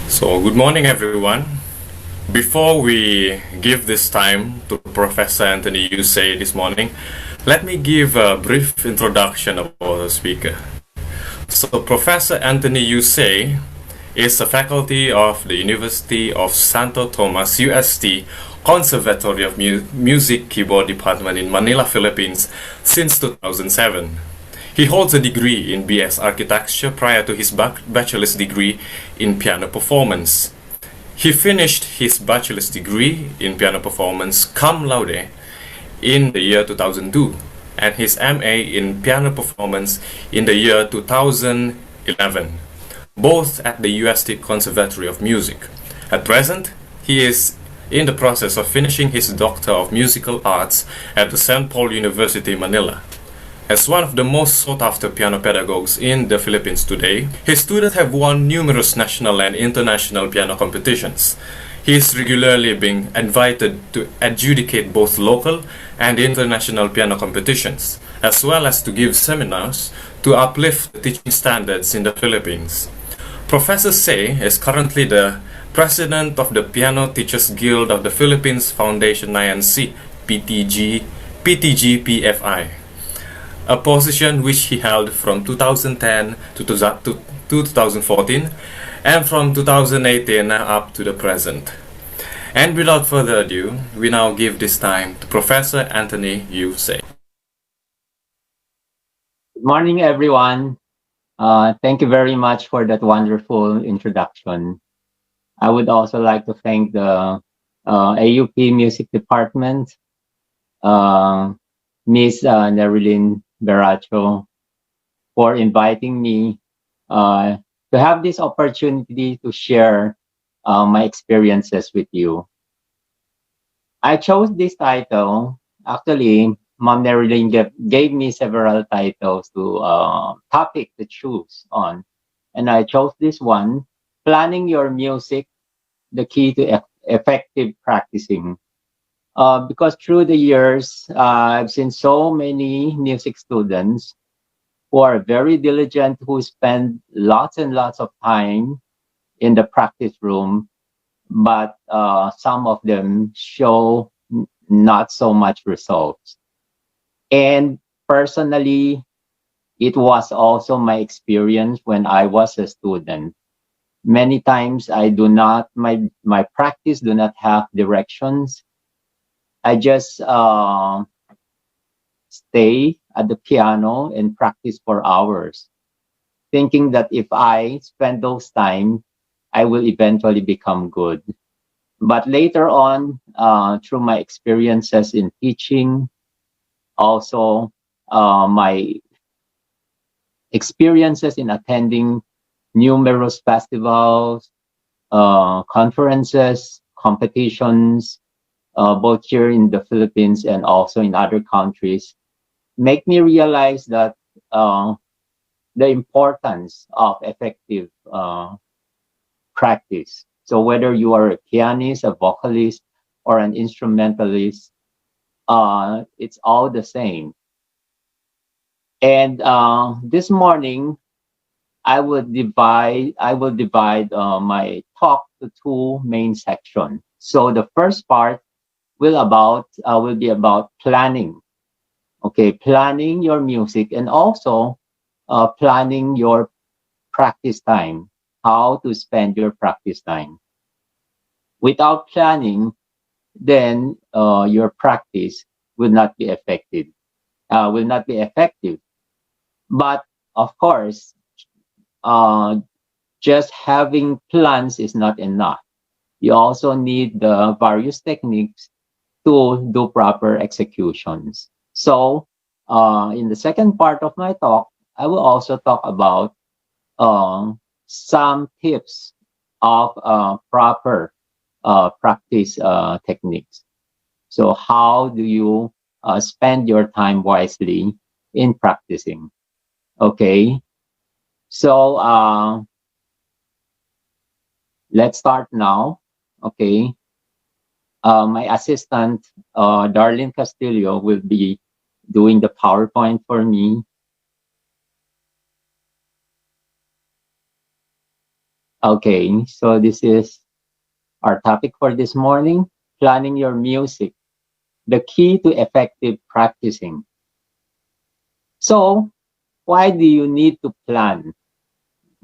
So, good morning, everyone. Before we give this time to Professor Anthony Yusei this morning, let me give a brief introduction about the speaker. So, Professor Anthony Yusei is a faculty of the University of Santo Tomas UST Conservatory of Music Keyboard Department in Manila, Philippines since 2007. He holds a degree in BS Architecture prior to his bachelor's degree in piano performance. He finished his bachelor's degree in piano performance cum laude in the year 2002 and his MA in piano performance in the year 2011, both at the UST Conservatory of Music. At present, he is in the process of finishing his Doctor of Musical Arts at the St. Paul University, Manila. As one of the most sought-after piano pedagogues in the Philippines today, his students have won numerous national and international piano competitions. He is regularly being invited to adjudicate both local and international piano competitions, as well as to give seminars to uplift the teaching standards in the Philippines. Professor Say is currently the president of the Piano Teachers Guild of the Philippines Foundation INC, PTGPFI, a position which he held from 2010 to 2014 and from 2018 up to the present. And without further ado, we now give this time to Professor Anthony Yusei. Good morning, everyone. Thank you very much for that wonderful introduction. I would also like to thank the AUP Music Department, Ms. Nerilyn Beracho, for inviting me to have this opportunity to share my experiences with you. I chose this title. Actually, Mom Nerilyn gave me several titles to topic to choose on, and I chose this one: Planning Your Music, the Key to Effective Practicing. Because through the years, I've seen so many music students who are very diligent, who spend lots and lots of time in the practice room, but some of them show not so much results. And personally, it was also my experience when I was a student. Many times I do not, my practice do not have directions. I just stay at the piano and practice for hours, thinking that if I spend those time, I will eventually become good. But later on, through my experiences in teaching, also my experiences in attending numerous festivals, conferences, competitions, both here in the Philippines and also in other countries, make me realize that the importance of effective practice. So whether you are a pianist, a vocalist, or an instrumentalist, it's all the same. And this morning, I will divide my talk to two main sections. So the first part will be about planning. Okay, planning your music and also planning your practice time, how to spend your practice time. Without planning, then your practice will not be effective. But of course, just having plans is not enough. You also need the various techniques to do proper executions. So, in the second part of my talk, I will also talk about some tips of proper practice techniques. So, how do you spend your time wisely in practicing? Okay, so let's start now. Okay. My assistant, Darlene Castillo, will be doing the PowerPoint for me. Okay, so this is our topic for this morning, planning your music, the key to effective practicing. So, why do you need to plan?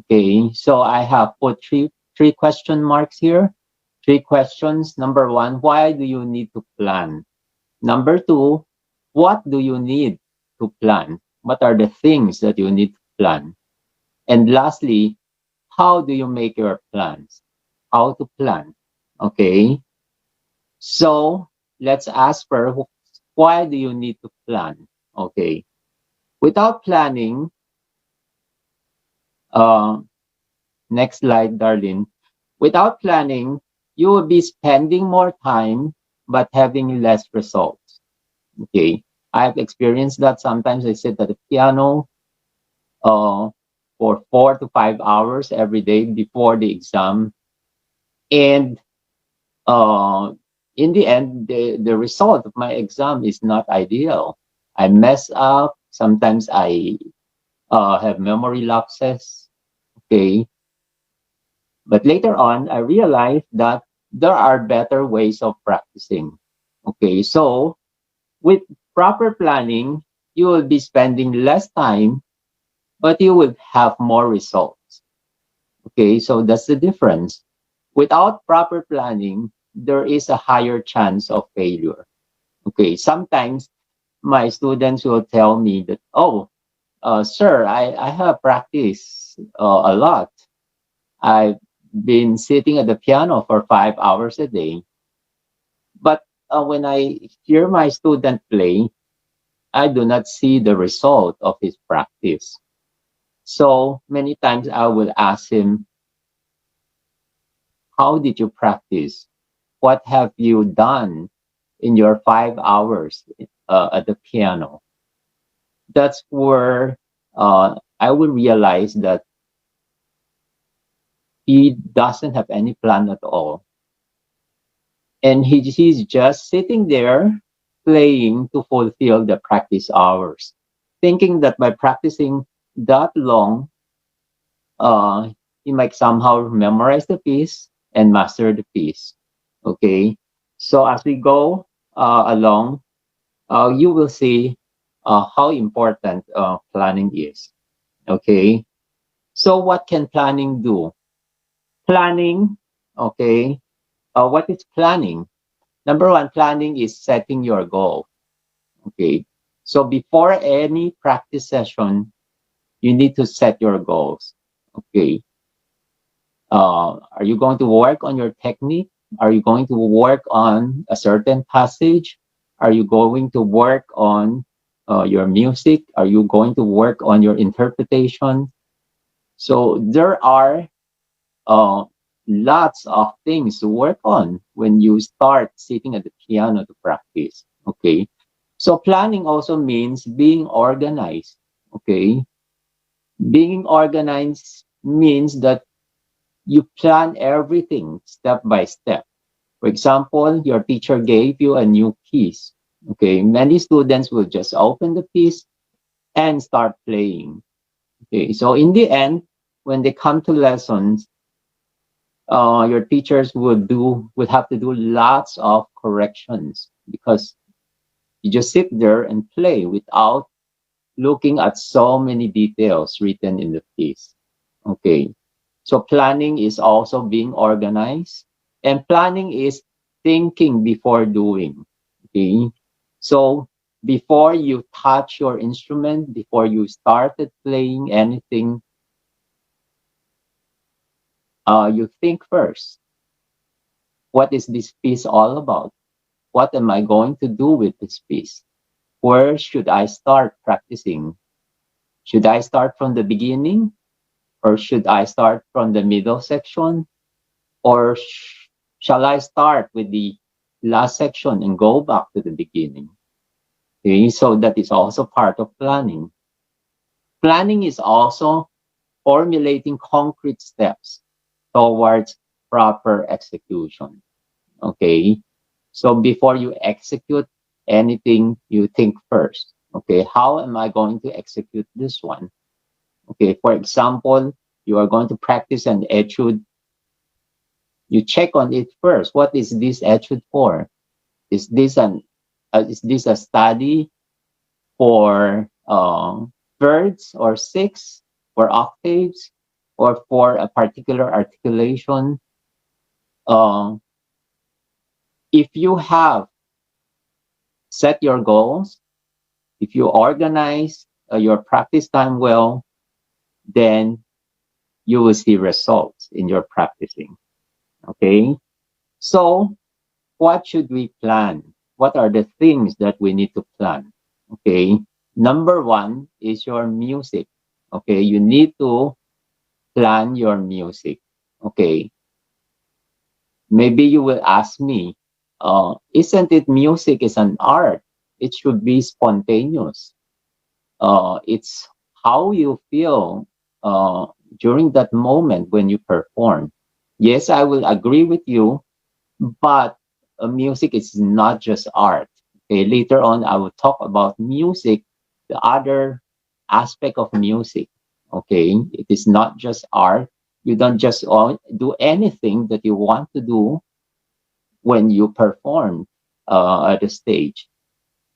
Okay, so I have put three question marks here. Three questions. Number one, why do you need to plan? Number two, what do you need to plan? What are the things that you need to plan? And lastly, how do you make your plans? How to plan? Okay, so let's ask for why do you need to plan? Okay, without planning, uh, next slide, darling. Without planning, you will be spending more time but having less results. Okay, I've experienced that. Sometimes I sit at the piano uh, for 4 to 5 hours every day before the exam, and uh, in the end, the result of my exam is not ideal. I mess up. Sometimes I have memory lapses. Okay, but later on, I realized that there are better ways of practicing. Okay, so with proper planning, you will be spending less time, but you will have more results. Okay, so that's the difference. Without proper planning, there is a higher chance of failure. Okay, sometimes my students will tell me that, oh, sir, I have practiced a lot. I've been sitting at the piano for 5 hours a day. But when I hear my student play, I do not see the result of his practice. So many times I will ask him, how did you practice? What have you done in your 5 hours at the piano? That's where I will realize that he doesn't have any plan at all. And he's just sitting there playing to fulfill the practice hours, thinking that by practicing that long, uh, he might somehow memorize the piece and master the piece. Okay, so as we go along, you will see how important planning is. Okay, so what can planning do? Planning, okay, what is planning? Number one, planning is setting your goal. Okay, so before any practice session, you need to set your goals. Okay, are you going to work on your technique? Are you going to work on a certain passage? Are you going to work on your music? Are you going to work on your interpretation? So there are uh, lots of things to work on when you start sitting at the piano to practice. Okay. So planning also means being organized. Okay. Being organized means that you plan everything step by step. For example, your teacher gave you a new piece. Okay. Many students will just open the piece and start playing. Okay. So in the end, when they come to lessons, your teachers would have to do lots of corrections because you just sit there and play without looking at so many details written in the piece. Okay. So planning is also being organized, and planning is thinking before doing. Okay. So before you touch your instrument, before you started playing anything, you think first. What is this piece all about? What am I going to do with this piece? Where should I start practicing? Should I start from the beginning, or should I start from the middle section? Or shall I start with the last section and go back to the beginning? Okay, so that is also part of planning. Planning is also formulating concrete steps towards proper execution. Okay, so before you execute anything, you think first. Okay, how am I going to execute this one? Okay, for example, you are going to practice an etude You check on it first. What is this etude for? Is this a study for thirds or sixths, for octaves, or for a particular articulation? Uh, if you have set your goals, if you organize your practice time well, then you will see results in your practicing. Okay. So what should we plan? What are the things that we need to plan? Okay. Number one is your music. Okay. You need to plan your music. Okay. Maybe you will ask me, isn't it music is an art? It should be spontaneous. It's how you feel uh, during that moment when you perform. Yes, I will agree with you, but music is not just art. Okay, later on, I will talk about music, the other aspect of music. Okay, it is not just art. You don't just do anything that you want to do when you perform at the stage.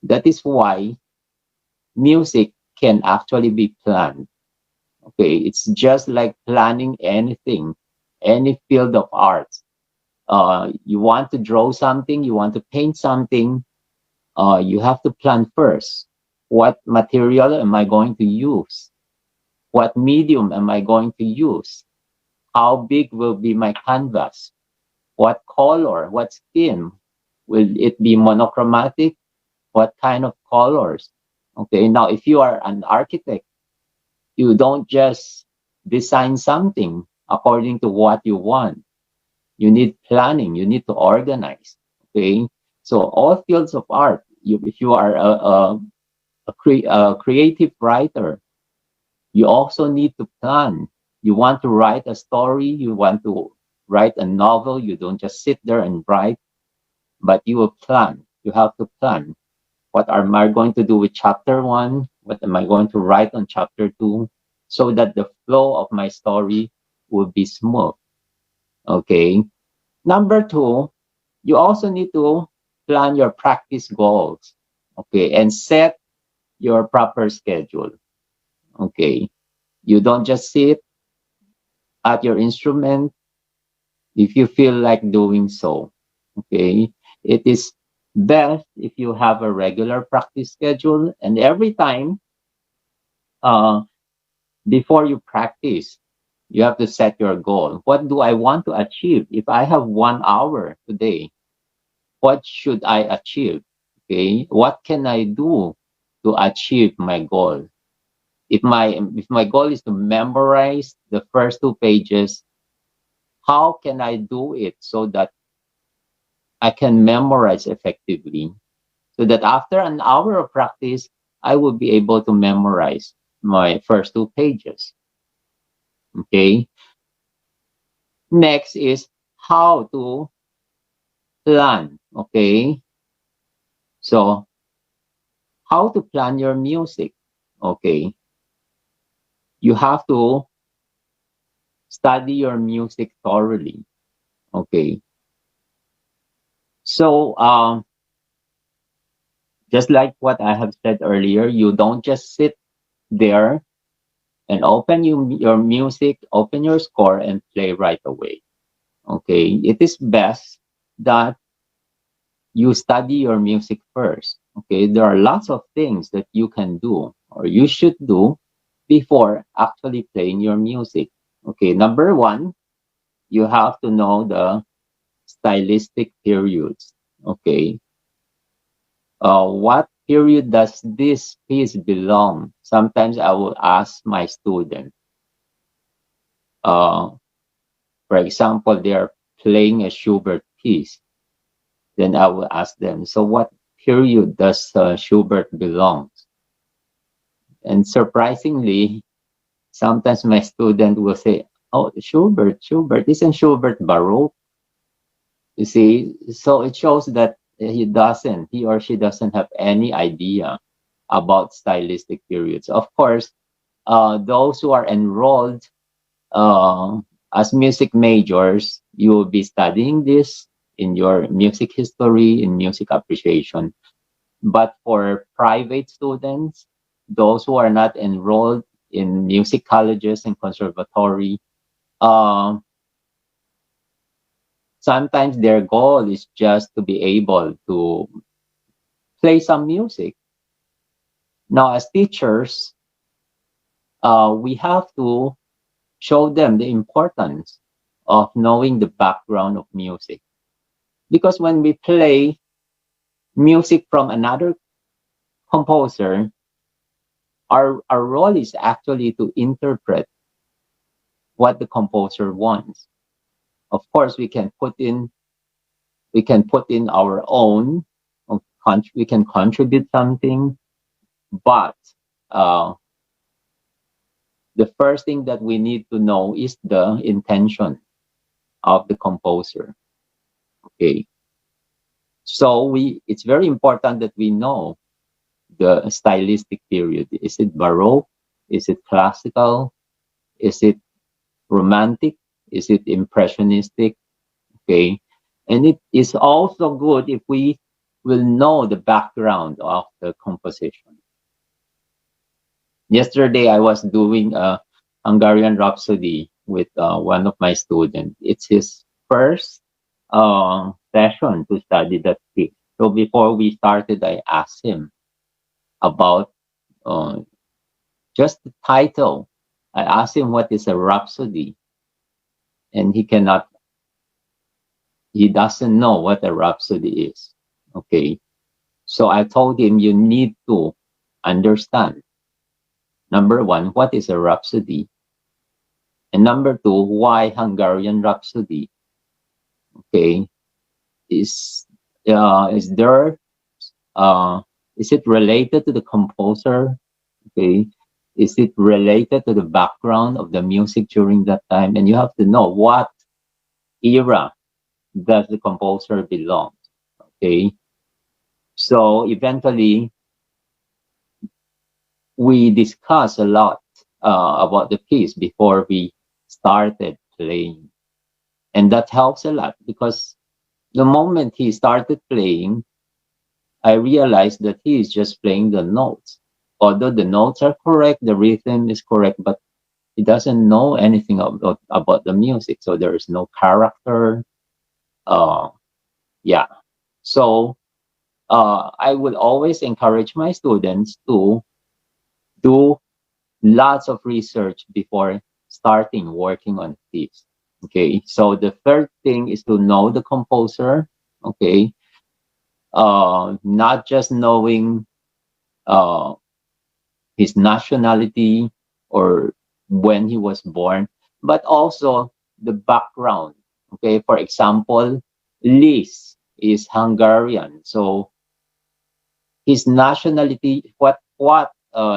That is why music can actually be planned. Okay, it's just like planning anything, any field of arts. You want to draw something, you want to paint something, you have to plan first. What material am I going to use? What medium am I going to use? How big will be my canvas? What color? What skin? Will it be monochromatic? What kind of colors? Okay, now if you are an architect, you don't just design something according to what you want. You need planning. You need to organize. Okay. So all fields of art, if you are a creative writer, you also need to plan. You want to write a story. You want to write a novel. You don't just sit there and write, but you will plan. You have to plan. What am I going to do with chapter one? What am I going to write on chapter two? So that the flow of my story will be smooth. Okay. Number two, you also need to plan your practice goals. Okay. And set your proper schedule. Okay. You don't just sit at your instrument if you feel like doing so. Okay. It is best if you have a regular practice schedule, and every time uh, before you practice, you have to set your goal. What do I want to achieve? If I have 1 hour today, what should I achieve? Okay, what can I do to achieve my goal? If my goal is to memorize the first 2 pages, how can I do it so that I can memorize effectively? So that after an hour of practice, I will be able to memorize my first 2 pages. Okay. Next is how to plan. Okay. So how to plan your music. Okay. You have to study your music thoroughly. Okay. So just like what I have said earlier, you don't just sit there and open your music, open your score and play right away. Okay. It is best that you study your music first. Okay. There are lots of things that you can do or you should do before actually playing your music. Okay. Number one, you have to know the stylistic periods. Okay. What period does this piece belong? Sometimes I will ask my student. Uh, for example, they are playing a Schubert piece. Then I will ask them, so what period does Schubert belong? And surprisingly, sometimes my student will say, oh, Schubert, isn't Schubert Baroque? You see, so it shows that he or she doesn't have any idea about stylistic periods. Of course, those who are enrolled uh, as music majors, You will be studying this in your music history, in music appreciation. But for private students, those who are not enrolled in music colleges and conservatory, um, sometimes their goal is just to be able to play some music. Now, as teachers, we have to show them the importance of knowing the background of music. Because when we play music from another composer, our role is actually to interpret what the composer wants. Of course, we can put in our own, we can contribute something, but uh, the first thing that we need to know is the intention of the composer. Okay, so it's very important that we know the stylistic period. Is it Baroque? Is it classical? Is it romantic? Is it impressionistic? Okay, and it is also good if we will know the background of the composition. Yesterday, I was doing a Hungarian Rhapsody with one of my students. It's his first session to study that piece. So before we started, I asked him about uh, just the title. I asked him what is a rhapsody, and he doesn't know what a rhapsody is. Okay. So I told him you need to understand, number one, what is a rhapsody? And number two, why Hungarian Rhapsody? Okay. Is is there is it related to the composer? Okay. Is it related to the background of the music during that time? And you have to know what era does the composer belong. Okay. So eventually we discussed a lot about the piece before we started playing. And that helps a lot because the moment he started playing, I realized that he is just playing the notes. Although the notes are correct, the rhythm is correct, but he doesn't know anything about the music. So there is no character. Uh, yeah. So I would always encourage my students to do lots of research before starting working on this. Okay. So the third thing is to know the composer. Okay. Not just knowing uh, his nationality or when he was born, but also the background. Okay, for example, Lis is Hungarian, so his nationality,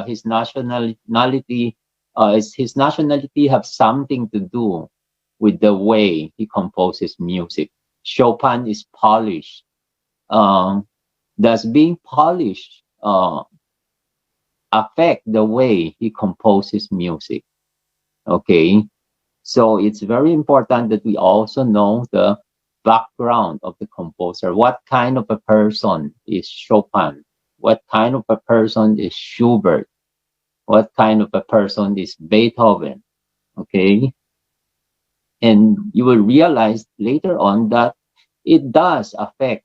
his nationality is his nationality have something to do with the way he composes music. Chopin is Polish. Um, does being Polish affect the way he composes music? Okay, so it's very important that we also know the background of the composer. What kind of a person is Chopin? What kind of a person is Schubert? What kind of a person is Beethoven? Okay, and you will realize later on that it does affect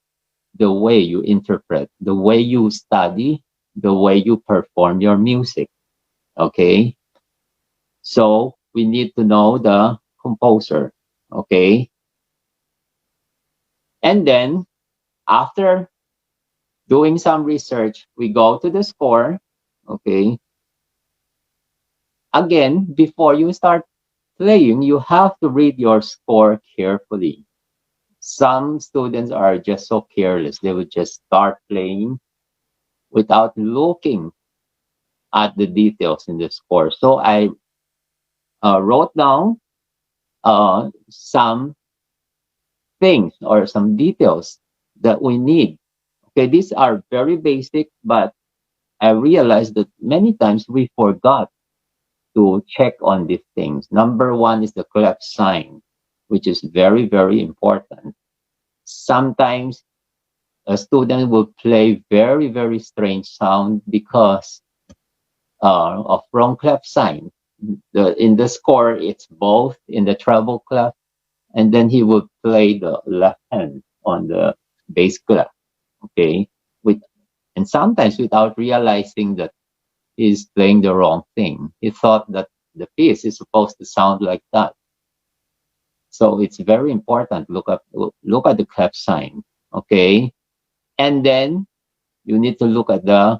the way you interpret, the way you study, the way you perform your music. Okay, so we need to know the composer. Okay, and then after doing some research, we go to the score. Okay, again, before you start playing, you have to read your score carefully. Some students are just so careless, they would just start playing without looking at the details in the score. So I wrote down some things or some details that we need. Okay, these are very basic, but I realized that many times we forgot to check on these things. Number one is the clef sign. which is very, very important. Sometimes a student will play very, very strange sound because of wrong clef sign. In the score, it's both in the treble clef, and then he will play the left hand on the bass clef. Okay, with and sometimes without realizing that he's playing the wrong thing. He thought that the piece is supposed to sound like that. So it's very important. Look at the clef sign. Okay, and then you need to look at the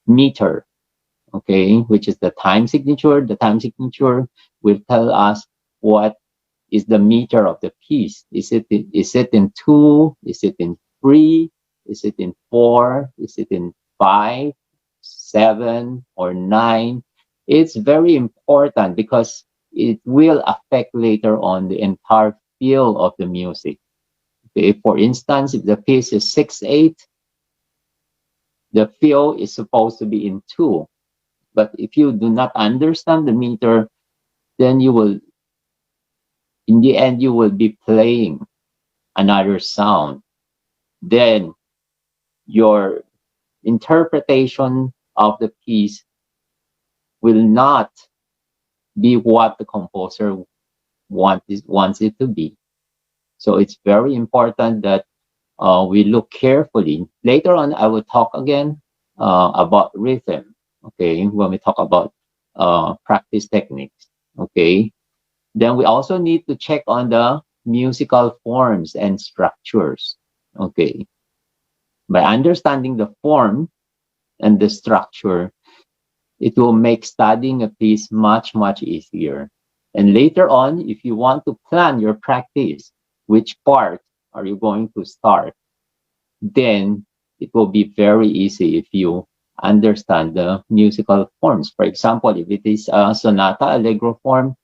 meter. Okay, which is the time signature. The time signature will tell us what is the meter of the piece. Is it in 2? Is it in 3? Is it in 4? Is it in 5, 7, or 9? It's very important because it will affect later on the entire feel of the music. Okay, for instance, if the piece is 6/8, the feel is supposed to be in 2. But if you do not understand the meter, then you will, in the end, you will be playing another sound. Then your interpretation of the piece will not be what the composer wants it to be. So it's very important that we look carefully. Later on, I will talk again about rhythm. Okay, when we talk about practice techniques. Okay, then we also need to check on the musical forms and structures. Okay, by understanding the form and the structure, it will make studying a piece much, much easier. And later on, if you want to plan your practice, which part are you going to start? Then it will be very easy if you understand the musical forms. For example, if it is a sonata allegro form,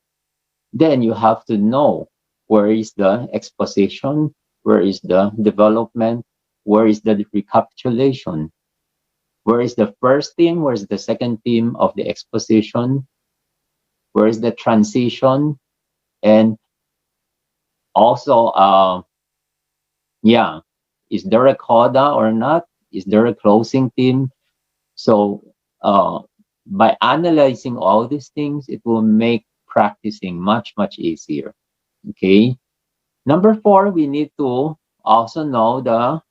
then you have to know where is the exposition, where is the development, where is the recapitulation, where is the first theme, where is the second theme of the exposition, where is the transition, and also, is there a coda or not? Is there a closing theme? So by analyzing all these things, it will make practicing much, much easier. Okay. Number 4, we need to also know the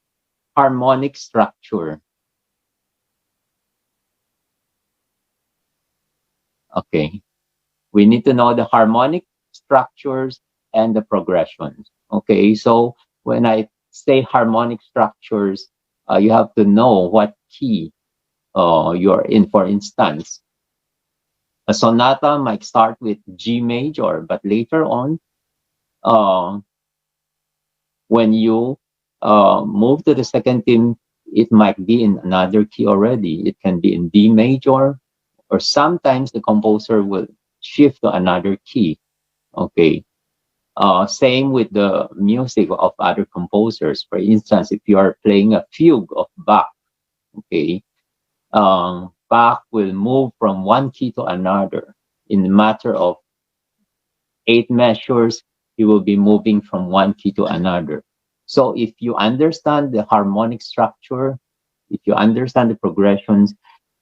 harmonic structure. Okay. We need to know the harmonic structures and the progressions. Okay. So when I say harmonic structures, you have to know what key you're in. For instance, a sonata might start with G major, but later on, uh, when you move to the second theme, it might be in another key already. It can be in D major, or sometimes the composer will shift to another key. Okay. Same with the music of other composers. For instance, if you are playing a fugue of Bach, okay, Bach will move from one key to another. In a matter of 8 measures, he will be moving from one key to another. So if you understand the harmonic structure, if you understand the progressions,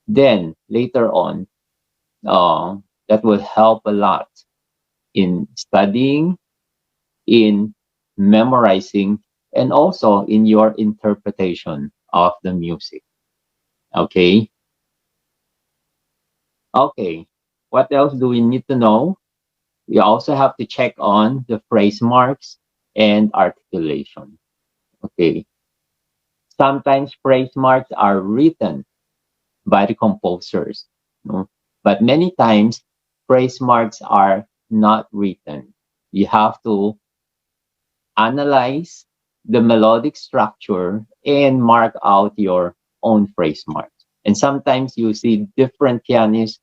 then later on, that will help a lot in studying, in memorizing, and also in your interpretation of the music. Okay. Okay. What else do we need to know? We also have to check on the phrase marks and articulation. Okay. Sometimes phrase marks are written by the composers, no? But many times phrase marks are not written. You have to analyze the melodic structure and mark out your own phrase marks. And sometimes you see different pianists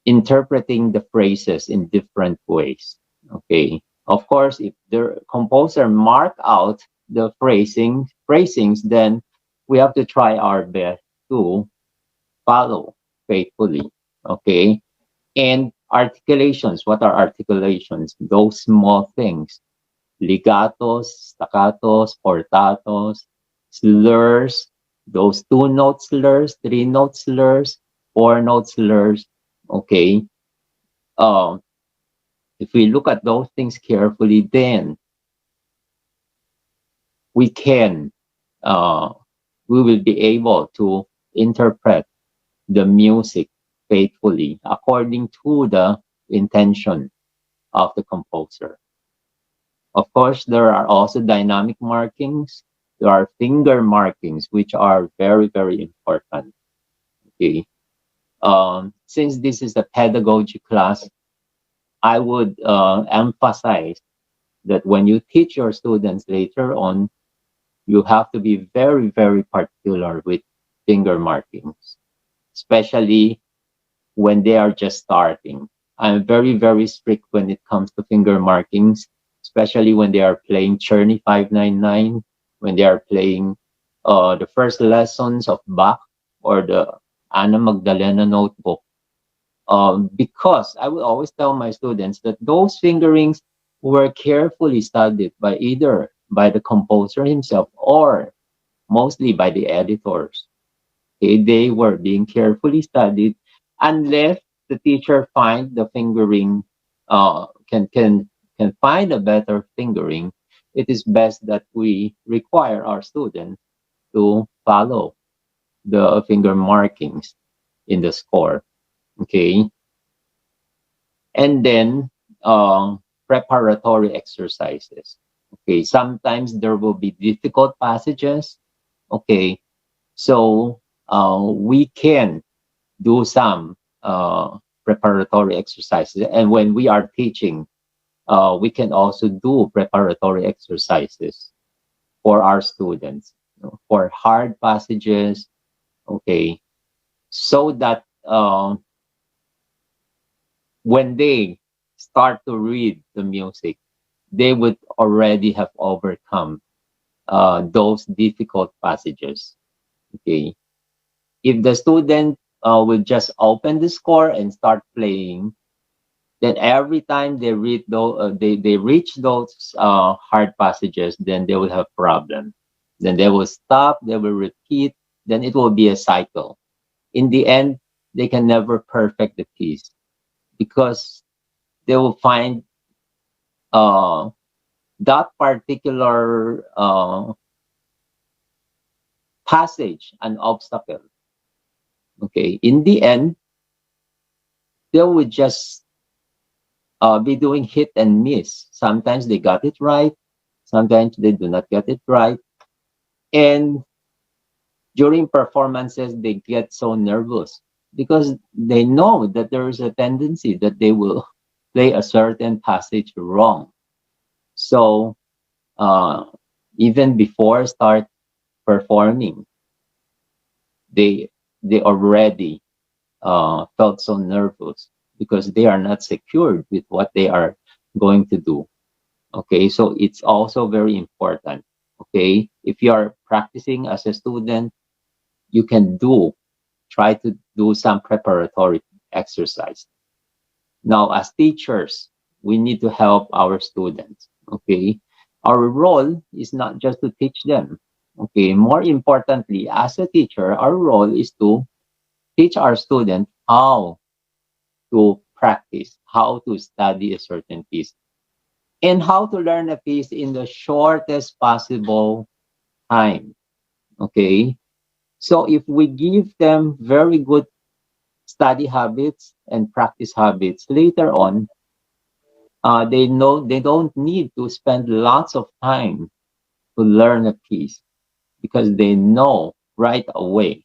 interpreting the phrases in different ways. Okay. Of course, if the composer mark out the phrasings, then we have to try our best to follow faithfully. Okay. And Articulations. What are articulations? Those small things. Legatos, staccatos, portatos, slurs, those two-note slurs, three-note slurs, four-note slurs. Okay. Um, if we look at those things carefully, then we can, uh, we will be able to interpret the music faithfully according to the intention of the composer. Of course, there are also dynamic markings. There are finger markings, which are very, very important. Okay. Since this is a pedagogy class, I would emphasize that when you teach your students later on, you have to be very, very particular with finger markings, especially when they are just starting. I'm very, very strict when it comes to finger markings, especially when they are playing Czerny 599, when they are playing the first lessons of Bach or the Anna Magdalena notebook. Because I will always tell my students that those fingerings were carefully studied by either by the composer himself or mostly by the editors. Okay, they were being carefully studied unless the teacher find the fingering can find a better fingering. It is best that we require our students to follow the finger markings in the score. Okay, and then preparatory exercises. Okay, sometimes there will be difficult passages. Okay, so we can do some preparatory exercises. And when we are teaching, we can also do preparatory exercises for our students, for hard passages, okay, so that when they start to read the music, they would already have overcome those difficult passages, okay. If the student will just open the score and start playing, then every time they read they reach those hard passages, then they will have problem. Then they will stop, they will repeat, then it will be a cycle. In the end, they can never perfect the piece because they will find uh, that particular passage an obstacle. Okay, in the end, they will just be doing hit and miss. Sometimes they got it right, sometimes they do not get it right. And during performances, they get so nervous because they know that there is a tendency that they will play a certain passage wrong. So uh, even before start performing, they they already felt so nervous because they are not secured with what they are going to do. Okay, so it's also very important. Okay, if you are practicing as a student, you can try to do some preparatory exercise. Now, as teachers, we need to help our students. Okay, our role is not just to teach them. Okay, more importantly, as a teacher, our role is to teach our students how to practice, how to study a certain piece, and how to learn a piece in the shortest possible time. Okay, so if we give them very good study habits and practice habits later on, they know they don't need to spend lots of time to learn a piece because they know right away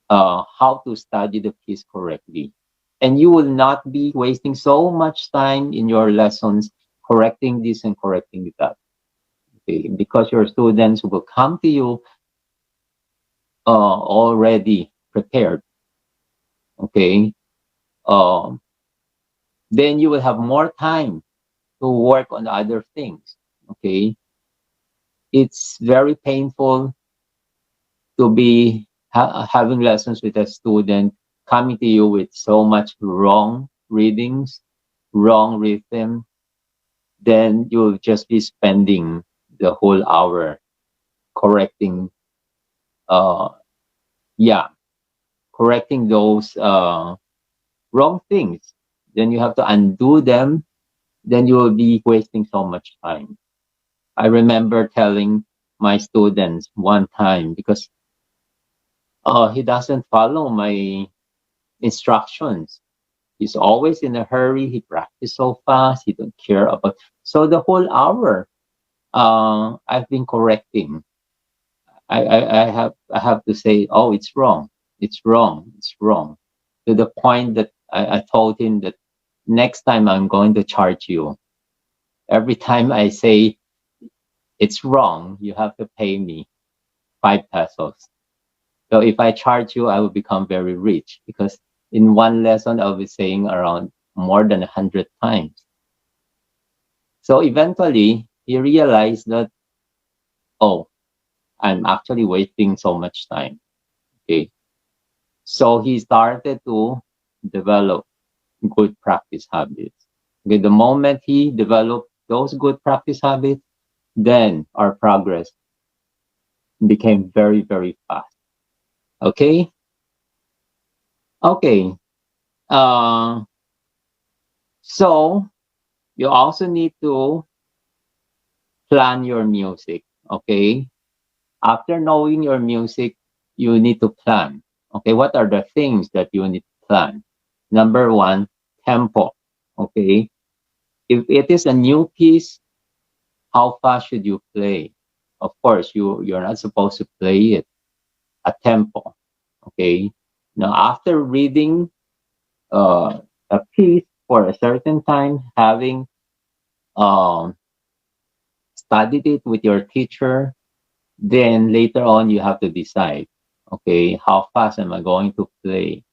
how to study the piece correctly. And you will not be wasting so much time in your lessons correcting this and correcting that. Okay? Because your students will come to you already prepared. Okay. Um, then you will have more time to work on other things. Okay. It's very painful to be having lessons with a student coming to you with so much wrong readings, wrong rhythm, then you'll just be spending the whole hour correcting, uh, yeah, correcting those wrong things. Then you have to undo them. Then you will be wasting so much time. I remember telling my students one time because he doesn't follow my instructions. He's always in a hurry. He practices so fast. He don't care about. So the whole hour, I've been correcting. I have to say, oh, it's wrong. It's wrong. It's wrong. To the point that I told him that next time I'm going to charge you. Every time I say it's wrong, you have to pay me 5 pesos. So if I charge you, I will become very rich because in one lesson, I'll be saying around more than 100 times. So eventually, he realized that, oh, I'm actually wasting so much time. Okay. So he started to develop good practice habits. Okay. The moment he developed those good practice habits, then our progress became very, very fast. Okay. Okay. Uh, so you also need to plan your music. Okay. After knowing your music, you need to plan. Okay. What are the things that you need to plan? Number one, tempo. Okay. If it is a new piece, how fast should you play? Of course, you're not supposed to play it a tempo. Okay. Now, after reading a piece for a certain time, having um, studied it with your teacher, then later on you have to decide, okay, how fast am I going to play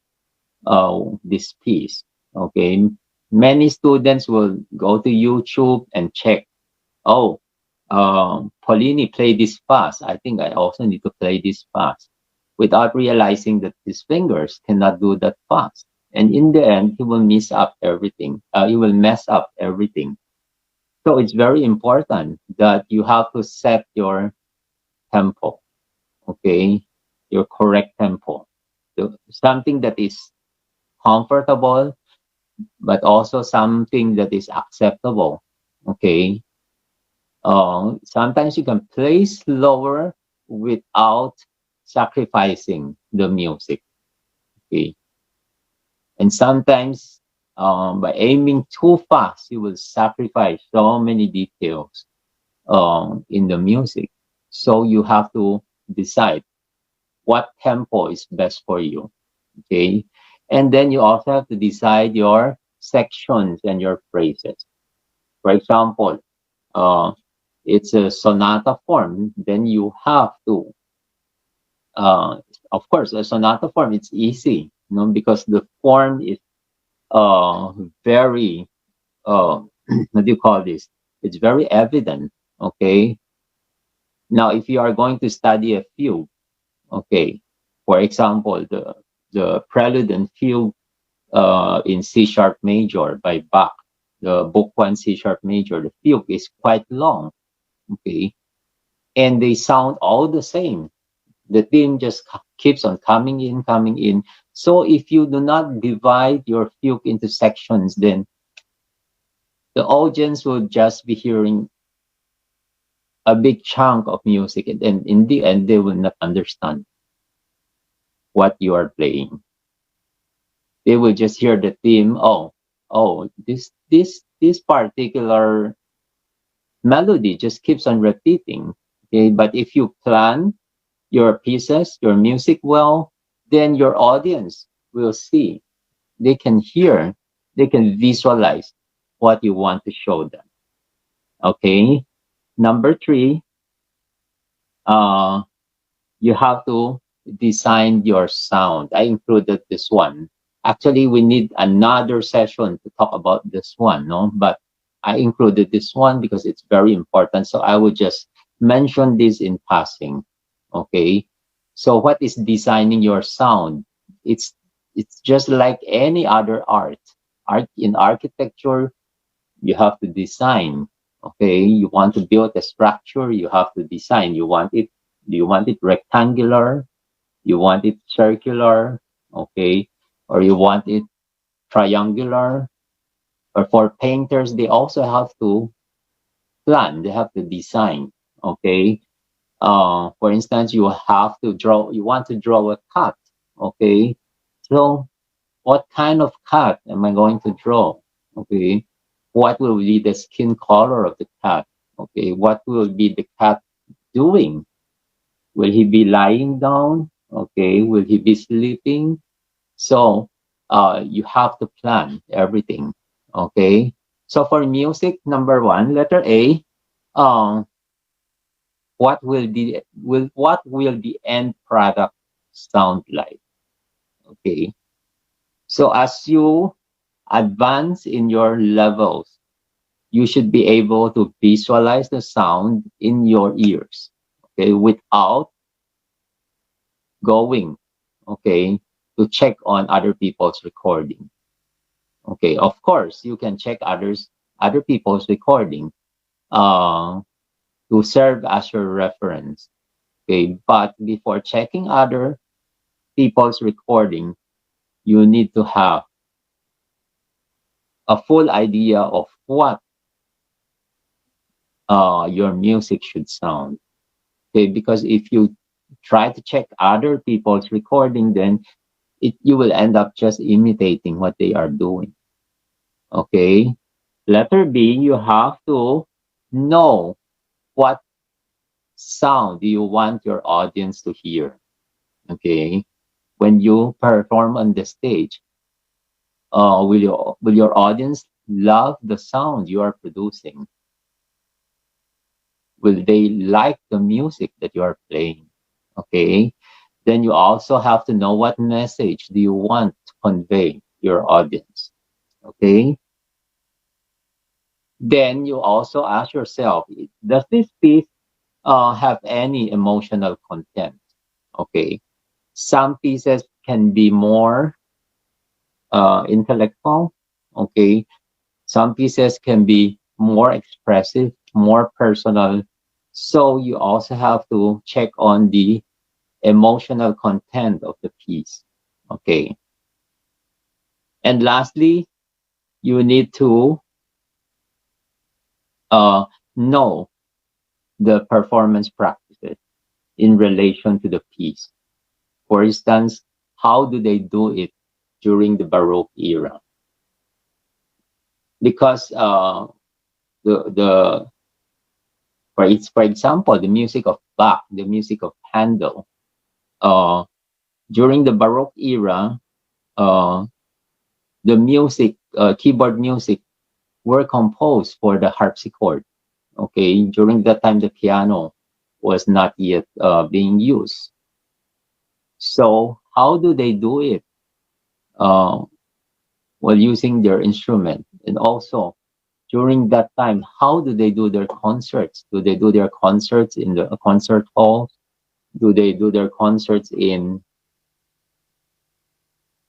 this piece? Okay. Many students will go to YouTube and check, oh, Paulini played this fast. I think I also need to play this fast without realizing that his fingers cannot do that fast. And in the end, he will mess up everything. He will mess up everything. So it's very important that you have to set your tempo, okay? Your correct tempo. Something that is comfortable, but also something that is acceptable, okay? Sometimes you can play slower without sacrificing the music, okay? And sometimes by aiming too fast, you will sacrifice so many details in the music. So you have to decide what tempo is best for you, okay? And then you also have to decide your sections and your phrases. For example, uh, it's a sonata form, then you have to, uh, of course, a sonata form, it's easy, because the form is very, what do you call this? It's very evident, okay? Now, if you are going to study a fugue, okay, for example, the prelude and fugue in C sharp major by Bach, the book one C sharp major, the fugue is quite long, okay, and they sound all the same. The theme just keeps on coming in, coming in. So if you do not divide your fugue into sections, then the audience will just be hearing a big chunk of music, and then in the end, they will not understand what you are playing. They will just hear the theme. Oh, this particular melody just keeps on repeating. Okay, but if you plan your pieces, your music well, then your audience will see. They can hear, they can visualize what you want to show them. Okay. Number three, uh, you have to design your sound. I included this one. Actually, we need another session to talk about this one, no? But I included this one because it's very important. So I would just mention this in passing. Okay. So what is designing your sound? It's It's just like any other art. Art in architecture, you have to design. Okay, you want to build a structure, you have to design. Do you want it rectangular? You want it circular? Okay, or you want it triangular? Or for painters, they also have to plan. They have to design. Okay, for instance, you have to draw. You want to draw a cat. Okay, so what kind of cat am I going to draw? Okay. What will be the skin color of the cat? Okay. What will be the cat doing? Will he be lying down? Okay. Will he be sleeping? So you have to plan everything. Okay. So for music, number one, letter A, um, what will the end product sound like? Okay. So as you advance in your levels, you should be able to visualize the sound in your ears, okay, without going, okay, to check on other people's recording. Okay, of course, you can check other people's recording uh, to serve as your reference. Okay, but before checking other people's recording, you need to have a full idea of what your music should sound. Okay, because if you try to check other people's recording, then you will end up just imitating what they are doing. Okay. Letter B, you have to know what sound do you want your audience to hear. Okay. When you perform on the stage, will your audience love the sound you are producing? Will they like the music that you are playing? Okay. Then you also have to know what message do you want to convey your audience. Okay. Then you also ask yourself, does this piece have any emotional content? Okay. Some pieces can be more intellectual. Okay. Some pieces can be more expressive, more personal. So you also have to check on the emotional content of the piece. Okay. And lastly, you need to know the performance practices in relation to the piece. For instance, how do they do it during the Baroque era? Because the for example, the music of Bach, the music of Handel, uh, during the Baroque era, uh, the music, keyboard music, were composed for the harpsichord. Okay, during that time, the piano was not yet being used. So how do they do it? Uh, while using their instrument, and also during that time, how do they do their concerts? Do they do their concerts in the concert hall? Do they do their concerts in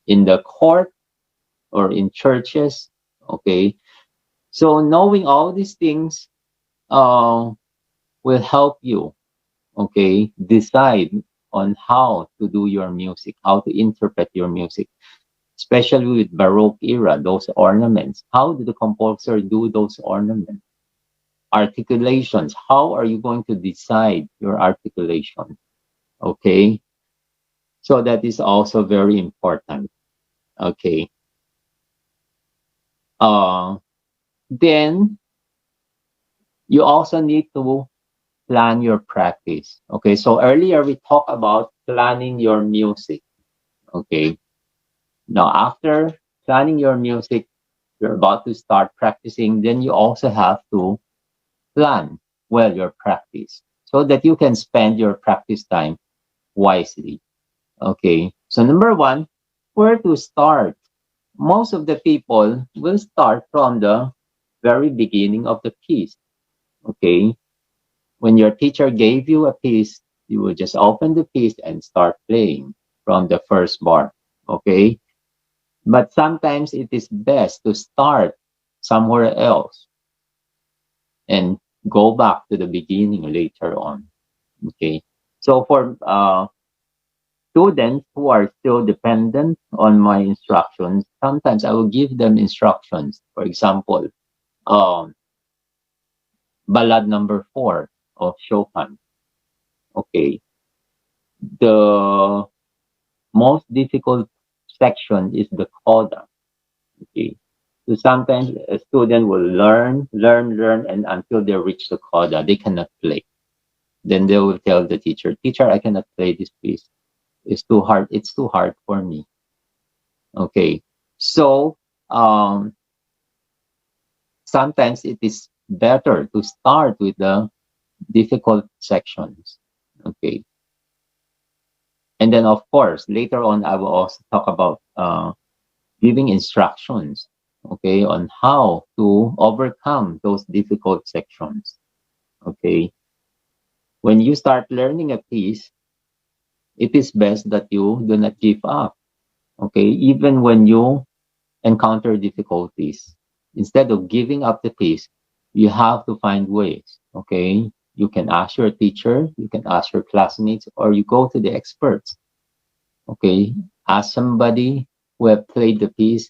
the court or in churches? Okay, so knowing all these things uh, will help you, okay, decide on how to do your music, how to interpret your music, especially with Baroque era, those ornaments. How did the composer do those ornaments? Articulations. How are you going to decide your articulation? Okay. So that is also very important. Okay. Uh, then you also need to plan your practice. Okay. So earlier we talked about planning your music. Okay. Now after planning your music, you're about to start practicing, then you also have to plan well your practice so that you can spend your practice time wisely. Okay. So number one, where to start? Most of the people will start from the very beginning of the piece. Okay. When your teacher gave you a piece, you will just open the piece and start playing from the first bar. Okay. But sometimes it is best to start somewhere else and go back to the beginning later on. Okay. So for students who are still dependent on my instructions, sometimes I will give them instructions. For example, um, Ballad number 4 of Chopin. Okay. The most difficult section is the coda. Okay. So sometimes a student will learn, and until they reach the coda, they cannot play. Then they will tell the teacher, teacher, I cannot play this piece. It's too hard. It's too hard for me. Okay. So um, sometimes it is better to start with the difficult sections. Okay. And then, of course, later on, I will also talk about giving instructions, okay, on how to overcome those difficult sections. Okay. When you start learning a piece, it is best that you do not give up. Okay. Even when you encounter difficulties, instead of giving up the piece, you have to find ways. Okay. You can ask your teacher, you can ask your classmates, or you go to the experts. Okay. Ask somebody who have played the piece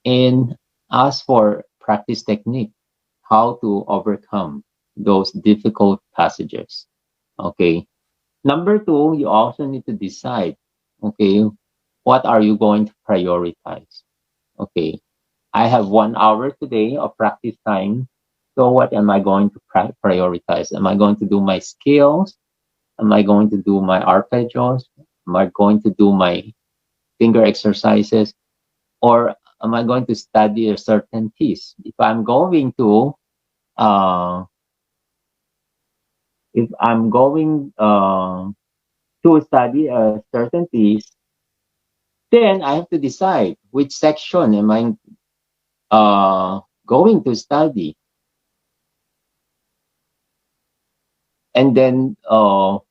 and ask for practice technique, how to overcome those difficult passages. Okay. Number two, you also need to decide, okay, what are you going to prioritize? Okay. I have 1 hour today of practice time. So what am I going to prioritize? Am I going to do my skills? Am I going to do my arpeggios? Am I going to do my finger exercises? Or am I going to study a certain piece? Uh, if I'm going to study a certain piece, then I have to decide which section am I going to study, and then how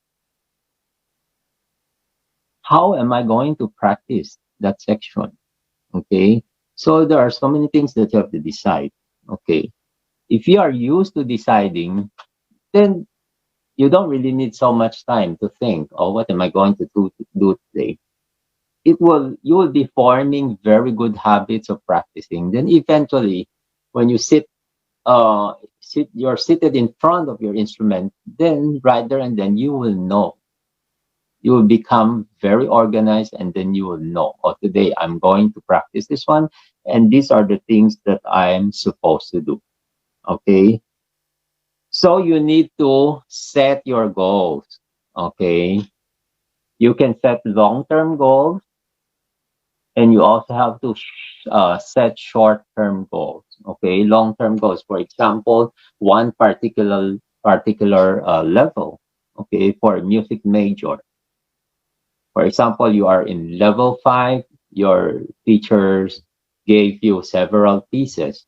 am I going to practice that section? Okay, so there are so many things that you have to decide. Okay, if you are used to deciding, then you don't really need so much time to think, oh, what am I going to do today? You will be forming very good habits of practicing. Then eventually, when you you're seated in front of your instrument, then right there and then you will know. You will become very organized, and then you will know, oh, today I'm going to practice this one, and these are the things that I'm supposed to do. Okay. So you need to set your goals. Okay. You can set long-term goals, and you also have to set short-term goals. Okay. Long-term goals, for example, one particular level. Okay. For a music major. For example, you are in level 5, your teachers gave you several pieces,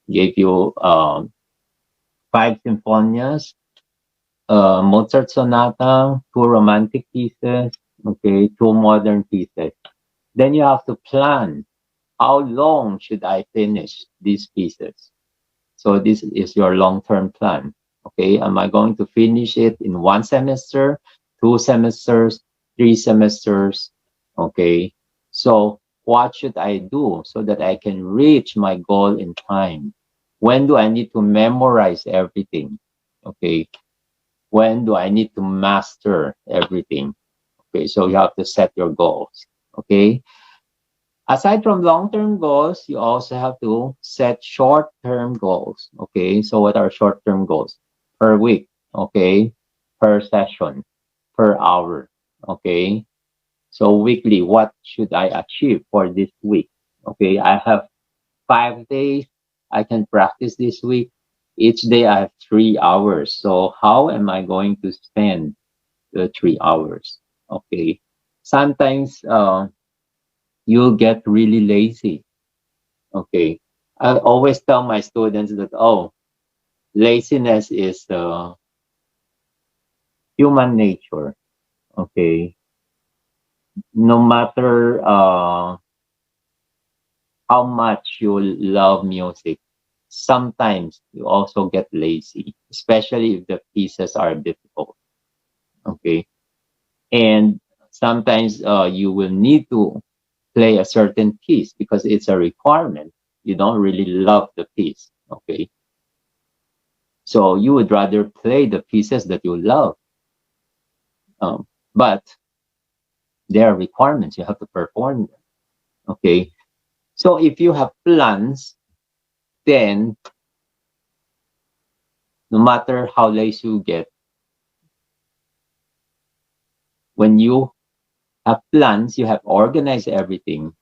gave you 5 symphonias, Mozart sonata, 2 romantic pieces, okay, 2 modern pieces. Then you have to plan, how long should I finish these pieces? So this is your long-term plan. Okay, am I going to finish it in 1 semester, 2 semesters, 3 semesters? Okay, so what should I do so that I can reach my goal in time? When do I need to memorize everything? Okay, when do I need to master everything? Okay, so you have to set your goals. Okay, aside from long-term goals, you also have to set short-term goals. Okay, so what are short-term goals? Per week, okay, per session, per hour. Okay, so weekly, what should I achieve for this week? Okay, I have 5 days. I can practice this week. Each day I have 3 hours. So how am I going to spend the 3 hours? Okay, sometimes you'll get really lazy. Okay. I always tell my students that, oh, laziness is human nature. Okay. No matter how much you love music. Sometimes you also get lazy, especially if the pieces are difficult. Okay. And sometimes you will need to play a certain piece because it's a requirement. You don't really love the piece. Okay. So you would rather play the pieces that you love. But there are requirements. You have to perform them. Okay. So if you have plans, then no matter how lazy you get, when you have plans, you have organized everything,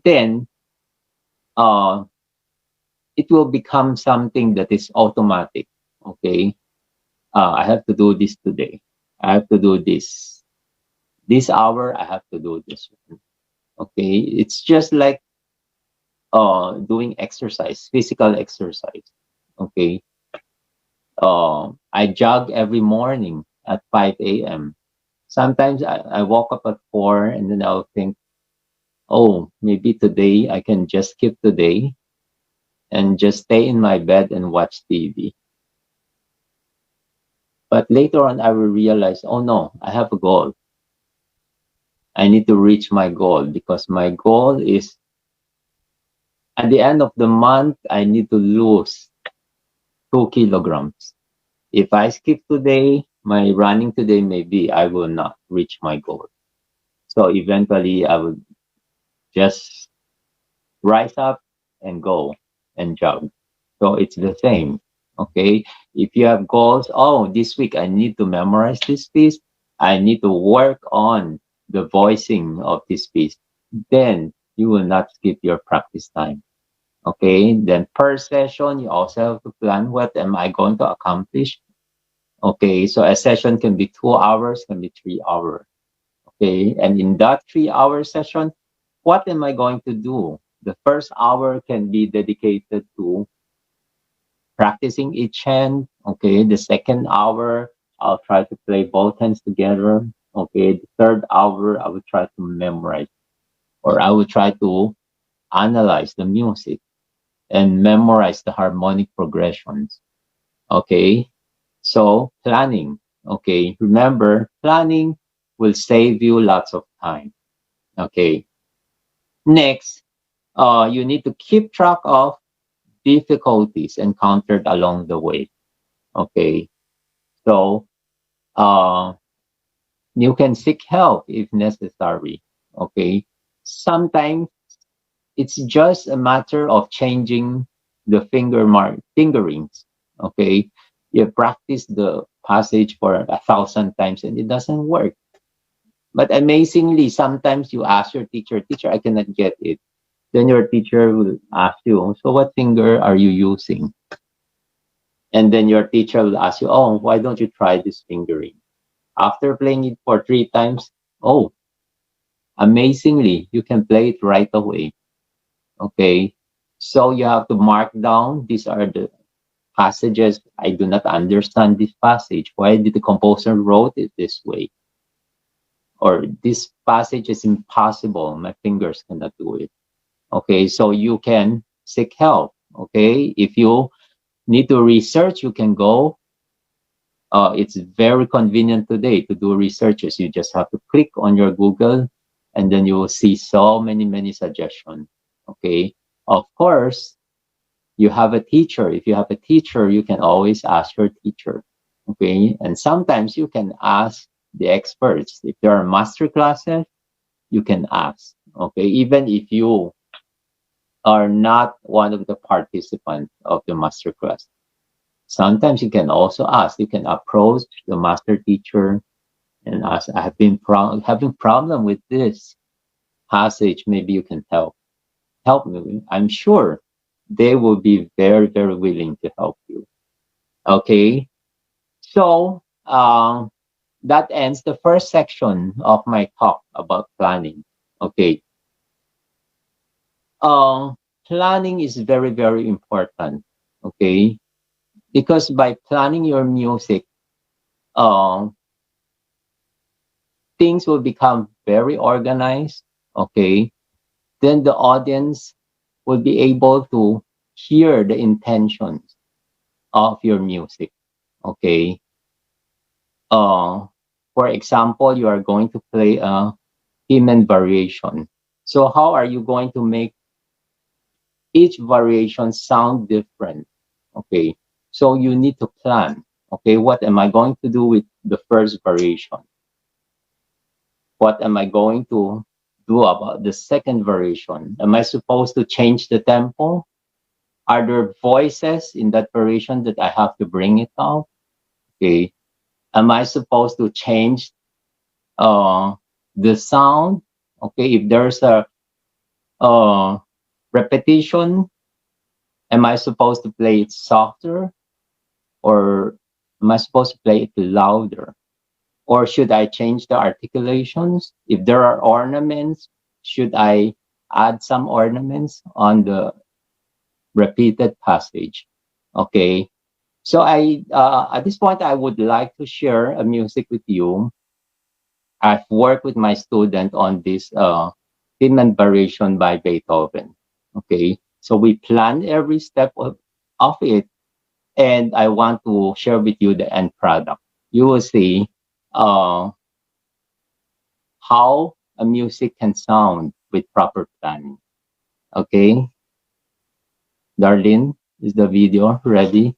then uh, it will become something that is automatic. Okay. I have to do this today. I have to do this. This hour, I have to do this one. Okay. It's just like doing exercise, physical exercise. Okay. I jog every morning at 5 a.m. Sometimes I walk up at 4 and then I'll think, oh, maybe today I can just skip today and just stay in my bed and watch TV. But later on, I will realize, oh no, I have a goal. I need to reach my goal because my goal is at the end of the month, I need to lose 2 kilograms. If I skip today, my running today, maybe I will not reach my goal. So eventually, I will just rise up and go and jog. So it's the same. Okay. If you have goals, oh, this week I need to memorize this piece. I need to work on the voicing of this piece. Then you will not skip your practice time. Okay. Then per session, you also have to plan what am I going to accomplish. Okay. So a session can be 2 hours, can be 3 hours. Okay. And in that 3 hour session, what am I going to do? The first hour can be dedicated to practicing each hand. Okay. The second hour, I'll try to play both hands together. Okay. The third hour, I will try to memorize or I will try to analyze the music and memorize the harmonic progressions. Okay. So planning. Okay. Remember, planning will save you lots of time. Okay. Next, you need to keep track of difficulties encountered along the way. Okay. So uh, you can seek help if necessary. Okay. Sometimes it's just a matter of changing the fingerings. Okay. You practice the passage for 1,000 times and it doesn't work. But amazingly, sometimes you ask your teacher, I cannot get it. Then your teacher will ask you, so what finger are you using? And then your teacher will ask you, oh, why don't you try this fingering? After playing it for 3 times, oh, amazingly, you can play it right away. Okay. So you have to mark down, these are the passages. I do not understand this passage. Why did the composer wrote it this way? Or this passage is impossible. My fingers cannot do it. Okay. So you can seek help. Okay. If you need to research, you can go. It's very convenient today to do researches. You just have to click on your Google and then you will see so many suggestions. Okay. Of course, you have a teacher. If you have a teacher, you can always ask your teacher. Okay. And sometimes you can ask the experts. If there are master classes, you can ask. Okay. Even if you are not one of the participants of the master class. Sometimes you can also ask, you can approach the master teacher and ask, I have been having problem with this passage. Maybe you can help me. I'm sure they will be very willing to help you. Okay. So, that ends the first section of my talk about planning. Okay. Um, Planning is very important. Okay. Because by planning your music, um, things will become very organized. Okay. Then the audience will be able to hear the intentions of your music. Okay. Uh, for example, you are going to play a Human variation. So how are you going to make each variation sound different? Okay. So you need to plan. Okay. What am I going to do with the first variation? What am I going to do about the second variation? Am I supposed to change the tempo? Are there voices in that variation that I have to bring it out? Okay. Am I supposed to change uh, the sound? Okay. If there's a uh, repetition, am I supposed to play it softer or am I supposed to play it louder? Or should I change the articulations? If there are ornaments, should I add some ornaments on the repeated passage? Okay. So I at this point I would like to share a music with you. I've worked with my student on this Finland variation by Beethoven. Okay. So we plan every step of it, and I want to share with you the end product. You will see uh, how a music can sound with proper planning. Okay, Darlene, is the video ready?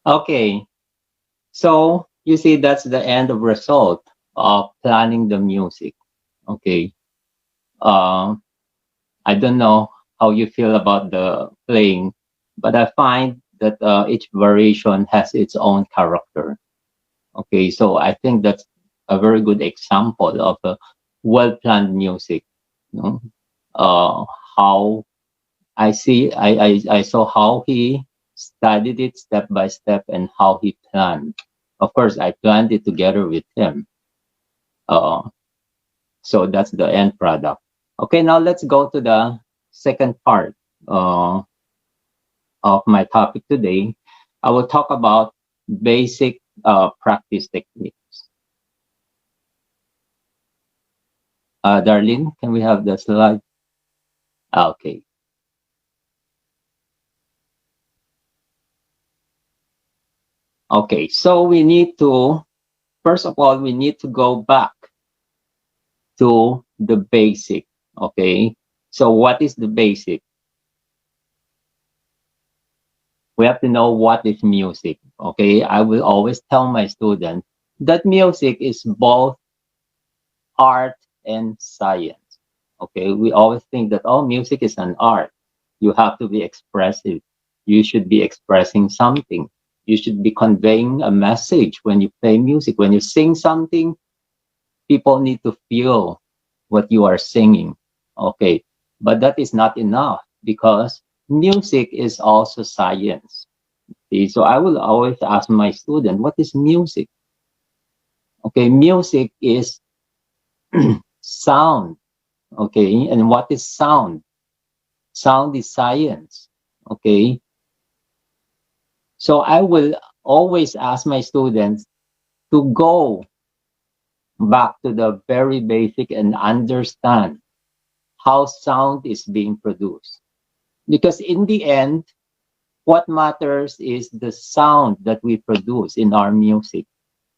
Okay, so you see that's the end of result of planning the music. Okay, uh, I don't know how you feel about the playing, but I find that each variation has its own character. Okay, so I think that's a very good example of a well-planned music. You know? uh, how I saw how he studied it step by step and how he planned. Of course, I planned it together with him. Uh, so that's the end product. Okay, now let's go to the second part uh, of my topic today. I will talk about basic practice techniques. Darlene, can we have the slide? Okay. Okay, so we need to, first of all, we need to go back to the basic. Okay, so what is the basic? We have to know what is music. Okay, I will always tell my students that music is both art and science. Okay, we always think that, oh, music is an art. You have to be expressive. You should be expressing something. You should be conveying a message when you play music. When you sing something, people need to feel what you are singing. Okay, but that is not enough because music is also science. See? So I will always ask my student, what is music? Okay, music is sound. Okay, and what is sound? Sound is science. Okay, so I will always ask my students to go back to the very basic and understand how sound is being produced. Because in the end, what matters is the sound that we produce in our music.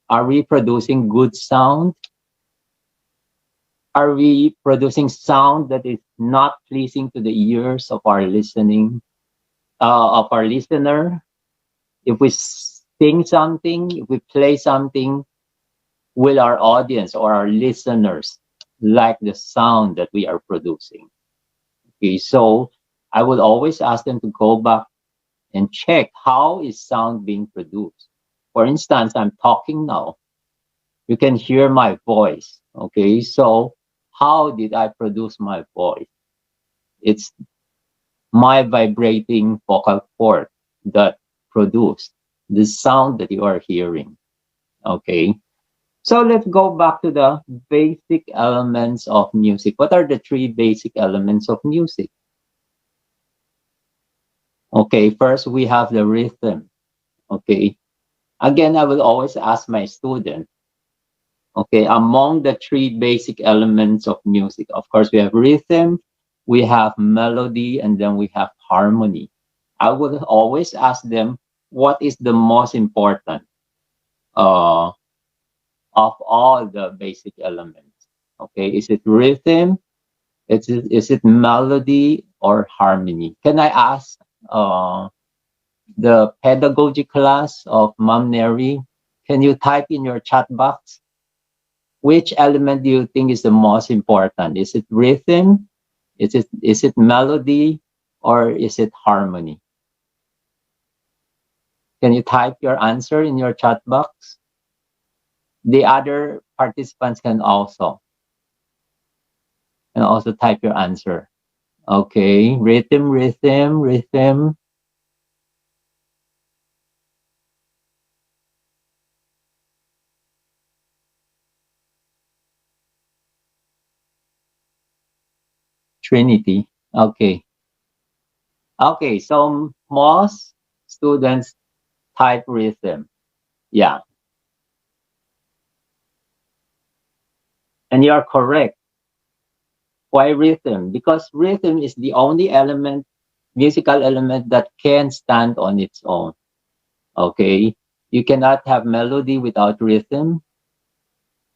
Are we producing good sound? Are we producing sound that is not pleasing to the ears of our of our listener? If we sing something, if we play something, will our audience or our listeners like the sound that we are producing? Okay, so I will always ask them to go back and check how is sound being produced. For instance, I'm talking now. You can hear my voice. Okay, so how did I produce my voice? It's my vibrating vocal cord that produced the sound that you are hearing. Okay, so let's go back to the basic elements of music. What are the three basic elements of music? Okay, first we have the rhythm. Okay, again, I will always ask my student, okay, among the three basic elements of music, of course, we have rhythm, we have melody, and then we have harmony. I would always ask them, what is the most important uh, of all the basic elements? Okay, is it rhythm? Is it melody or harmony? Can I ask the pedagogy class of Mom Neri? Can you type in your chat box? Which element do you think is the most important? Is it rhythm? Is it melody or is it harmony? Can you type your answer in your chat box? The other participants can also type your answer. Okay, rhythm, rhythm, rhythm. Trinity. Okay. Okay, so most students type rhythm. Yeah, and you're correct. Why rhythm? Because rhythm is the only element, musical element that can stand on its own. Okay? You cannot have melody without rhythm.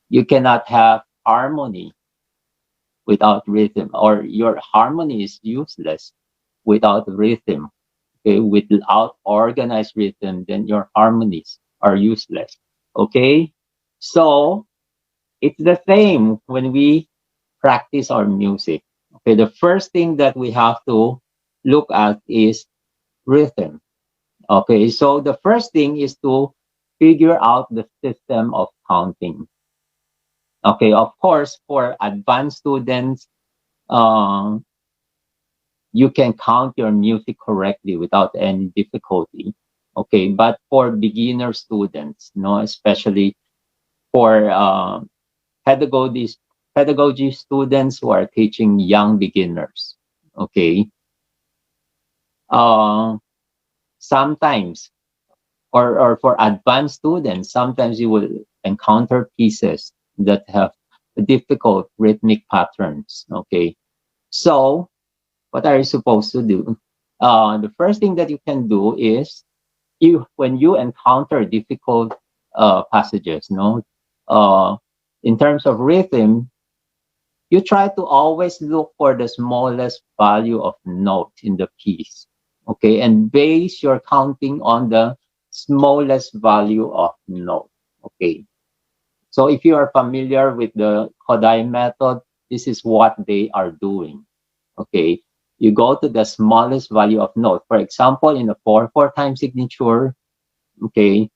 You cannot have harmony without rhythm, or your harmony is useless without rhythm. okay, without organized rhythm, then your harmonies are useless. Okay, so it's the same when we practice our music. Okay, the first thing that we have to look at is rhythm. Okay, so the first thing is to figure out the system of counting. Okay, of course, for advanced students, um, you can count your music correctly without any difficulty. Okay, but for beginner students, no, especially for pedagogy pedagogy students who are teaching young beginners, okay, uh, sometimes or for advanced students, sometimes you will encounter pieces that have difficult rhythmic patterns. Okay, so what are you supposed to do? The first thing that you can do is when you encounter difficult passages, no, uh, in terms of rhythm, you try to always look for the smallest value of note in the piece, okay, and base your counting on the smallest value of note, okay. So if you are familiar with the Kodai method, this is what they are doing, okay. You go to the smallest value of note. For example, in a 4/4 time signature, okay,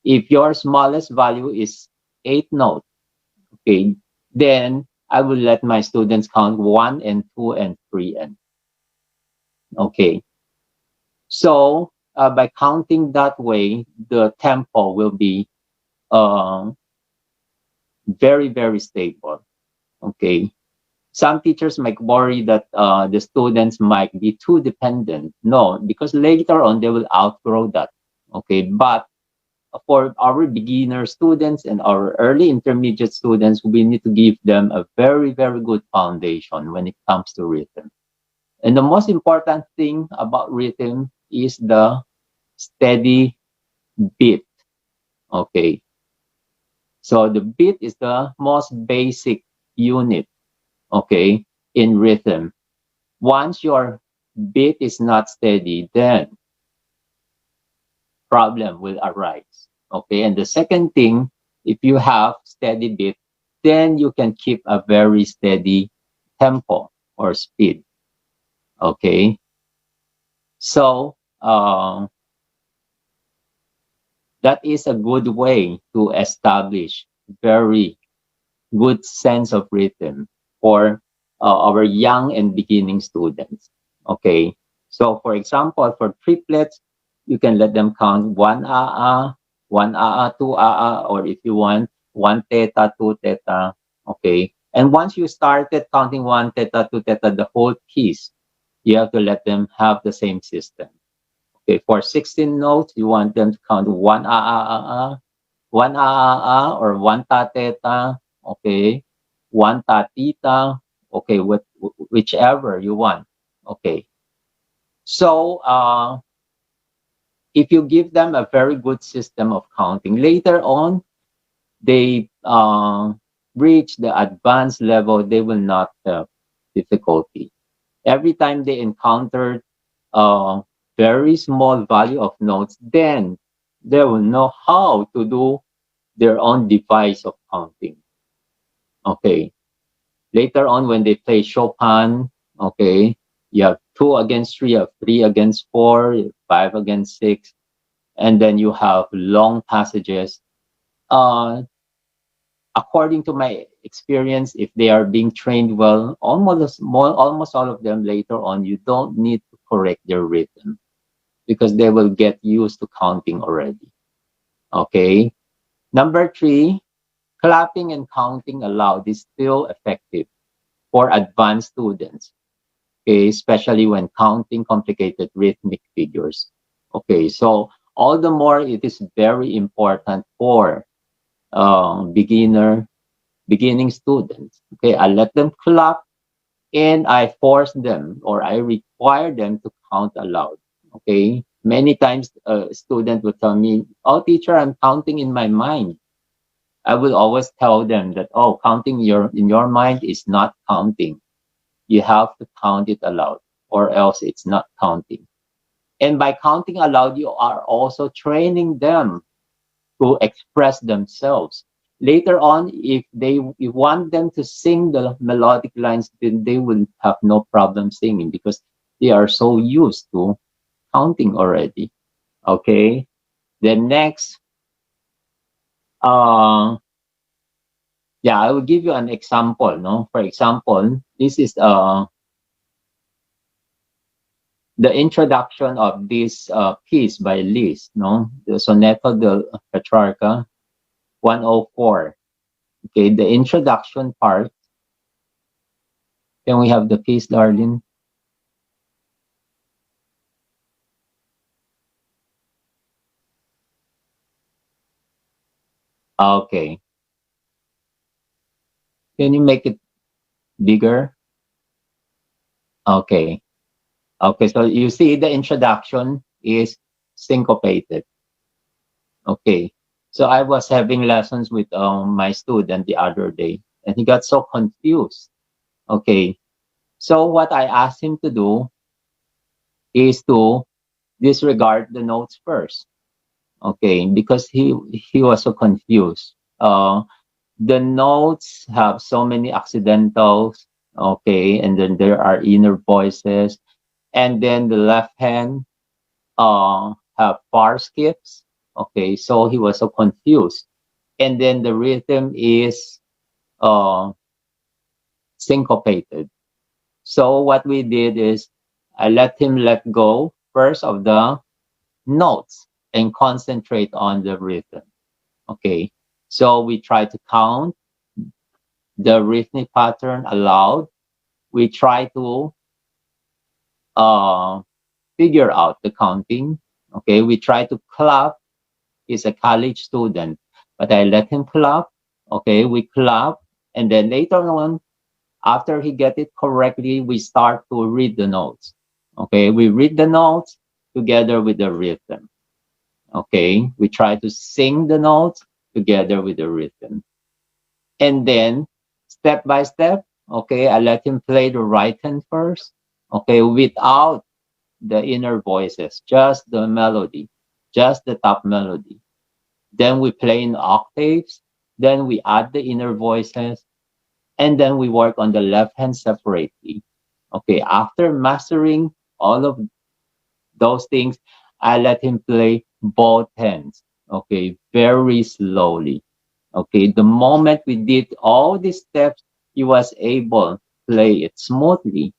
if your smallest value is 8 notes, okay, then I will let my students count 1 and 2 and 3 and okay. So by counting that way, the tempo will be uh, very, very stable. Okay. Some teachers might worry that the students might be too dependent. No, because later on they will outgrow that. Okay. But for our beginner students and our early intermediate students, we need to give them a very, very good foundation when it comes to rhythm. And the most important thing about rhythm is the steady beat. Okay. So the beat is the most basic unit, okay, in rhythm. Once your beat is not steady, then problem will arise. Okay. And the second thing, if you have steady beat, then you can keep a very steady tempo or speed. Okay. So that is a good way to establish very good sense of rhythm for our young and beginning students. Okay. So for example, for triplets, you can let them count one two or if you want, one theta, two theta. Okay. And once you started counting one theta, two theta, the whole piece, you have to let them have the same system. Okay. For 16 notes, you want them to count one or one ta theta, okay, one ta theta, okay, whichever you want, okay. So if you give them a very good system of counting, later on they reach the advanced level, they will not have difficulty. Every time they encounter a very small value of notes, then they will know how to do their own device of counting. Okay. Later on, when they play Chopin, okay, you have 2 against 3, you have 3 against 4, you have 5 against 6, and then you have long passages. Uh, According to my experience, if they are being trained well, almost all of them later on, you don't need to correct their rhythm because they will get used to counting already. Okay. Number 3, clapping and counting aloud is still effective for advanced students, okay, especially when counting complicated rhythmic figures. Okay, so all the more it is very important for beginning students. Okay, I let them clap and I force them or I require them to count aloud. Okay, many times a student will tell me, "Oh, teacher, I'm counting in my mind." I will always tell them that, "Oh, counting in your mind is not counting. You have to count it aloud or else it's not counting." And by counting aloud, you are also training them to express themselves. Later on, if you want them to sing the melodic lines, then they will have no problem singing because they are so used to counting already. Okay. The next, uh, yeah, I will give you an example. No, for example, this is the introduction of this piece by Liszt. No, the Soneto del Petrarca 104. Okay, the introduction part. Can we have the piece, darling? Okay. Can you make it bigger? Okay. Okay, so you see the introduction is syncopated. Okay. So I was having lessons with my student the other day, and he got so confused. Okay. So what I asked him to do is to disregard the notes first. Okay, because he was so confused. The notes have so many accidentals. Okay, and then there are inner voices, and then the left hand have bar skips. Okay, so he was so confused, and then the rhythm is uh syncopated. So what we did is I let him let go first of the notes and concentrate on the rhythm. Okay, so we try to count the rhythmic pattern aloud. We try to uh, figure out the counting. Okay, we try to clap. He's a college student, but I let him clap. Okay, we clap, and then later on, after he get it correctly, we start to read the notes. Okay, we read the notes together with the rhythm. Okay, we try to sing the notes together with the rhythm. And then step by step, okay, I let him play the right hand first, okay, without the inner voices, just the melody, just the top melody. Then we play in octaves, then we add the inner voices, and then we work on the left hand separately. Okay, after mastering all of those things, I let him play both hands, okay, very slowly. Okay, the moment we did all these steps, he was able to play it smoothly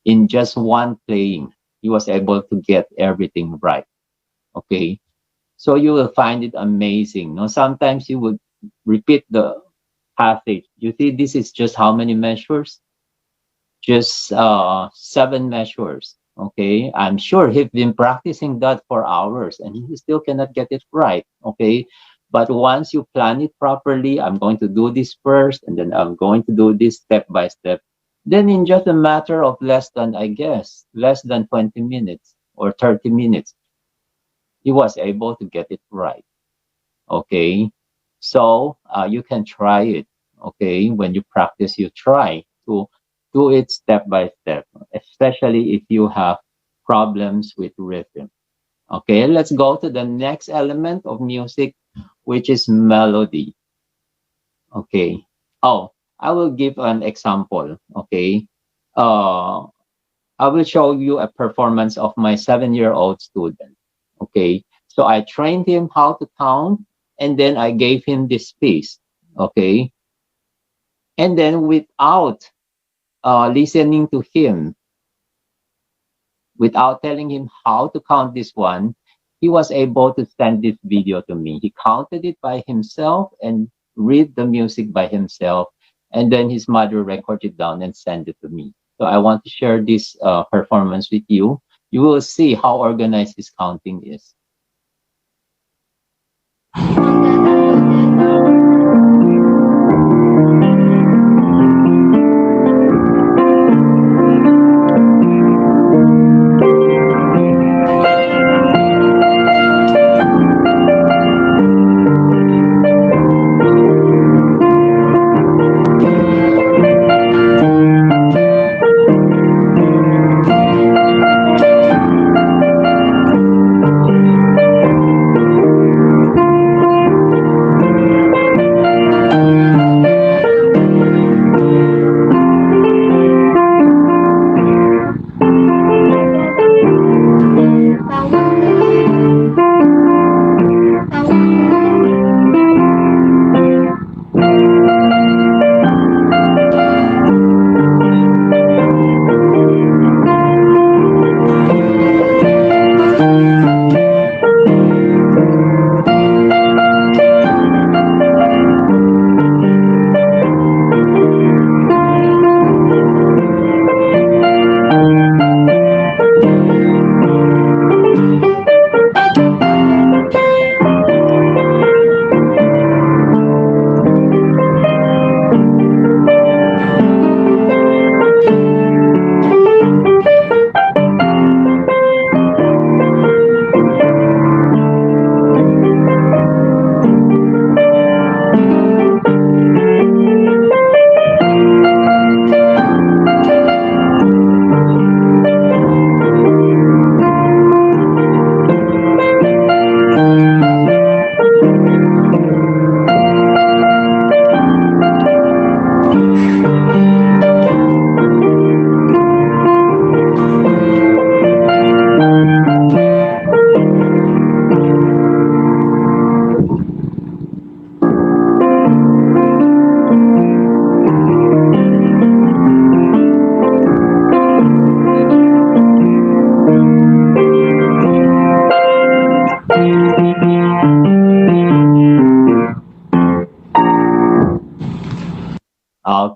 in just one playing. He was able to get everything right. Okay, so you will find it amazing. No, sometimes you would repeat the passage. You see, this is just how many measures? Just 7 measures. Okay, I'm sure he's been practicing that for hours and he still cannot get it right. Okay, but once you plan it properly, I'm going to do this first and then I'm going to do this step by step. Then in just a matter of less than, I guess, less than 20 minutes or 30 minutes, he was able to get it right. Okay, so you can try it. Okay, when you practice, you try to do it step by step, especially if you have problems with rhythm. Okay, let's go to the next element of music, which is melody. Okay. Oh, I will give an example. Okay. Uh, I will show you a performance of my 7-year-old student. Okay. So I trained him how to count and then I gave him this piece. Okay. And then without listening to him, without telling him how to count this one, he was able to send this video to me. He counted it by himself and read the music by himself. And then his mother recorded it down and sent it to me. So I want to share this performance with you. You will see how organized his counting is.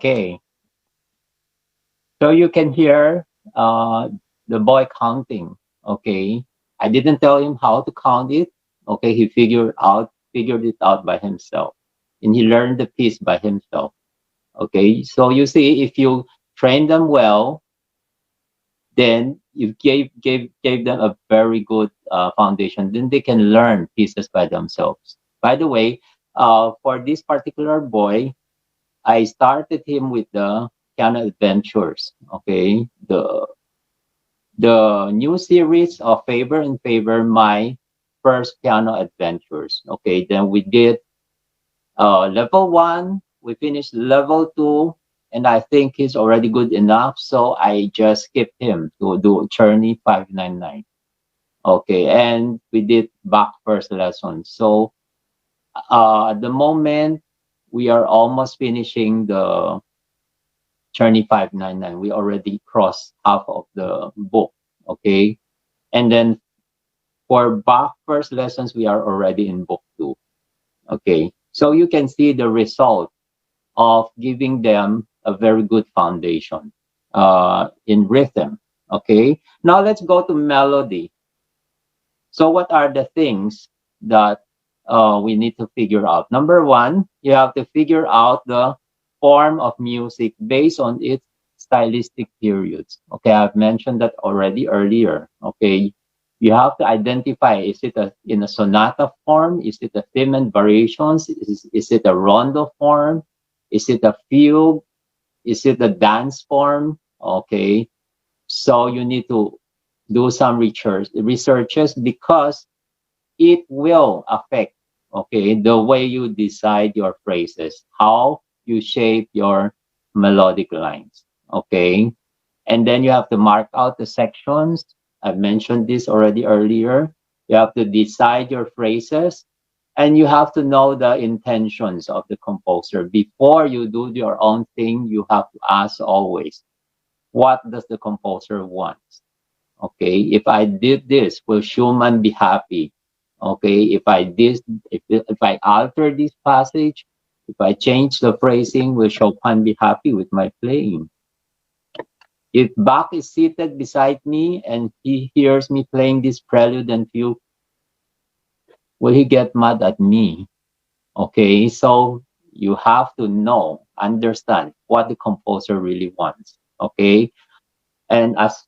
Okay. So you can hear the boy counting. Okay. I didn't tell him how to count it. Okay. He figured it out by himself. And he learned the piece by himself. Okay. So you see, if you train them well, then you gave them a very good foundation. Then they can learn pieces by themselves. By the way, for this particular boy, I started him with the piano adventures. Okay, the new series of Favor and Favor, my first piano adventures. Okay, then we did level one. We finished level two, and I think he's already good enough. So I just skipped him to do Journey 599. Okay, and we did back first lesson. So at the moment, we are almost finishing the Journey 599. We already crossed half of the book. Okay, and then for back first lessons, we are already in book two. Okay, so you can see the result of giving them a very good foundation in rhythm. Okay, now let's go to melody. So what are the things that we need to figure out? Number one, you have to figure out the form of music based on its stylistic periods. Okay, I've mentioned that already earlier. Okay, you have to identify, is it in a sonata form? Is it a theme and variations? Is it a rondo form? Is it a fugue? Is it a dance form? Okay, so you need to do some researches because it will affect, okay, the way you decide your phrases, how you shape your melodic lines. Okay, and then you have to mark out the sections. I've mentioned this already earlier. You have to decide your phrases, and you have to know the intentions of the composer. Before you do your own thing, you have to ask always, what does the composer want? Okay, if I did this, will Schumann be happy? Okay, if I alter this passage, if I change the phrasing, will Chopin be happy with my playing? If Bach is seated beside me and he hears me playing this prelude and fugue, will he get mad at me? Okay, so you have to know, understand what the composer really wants. Okay, and as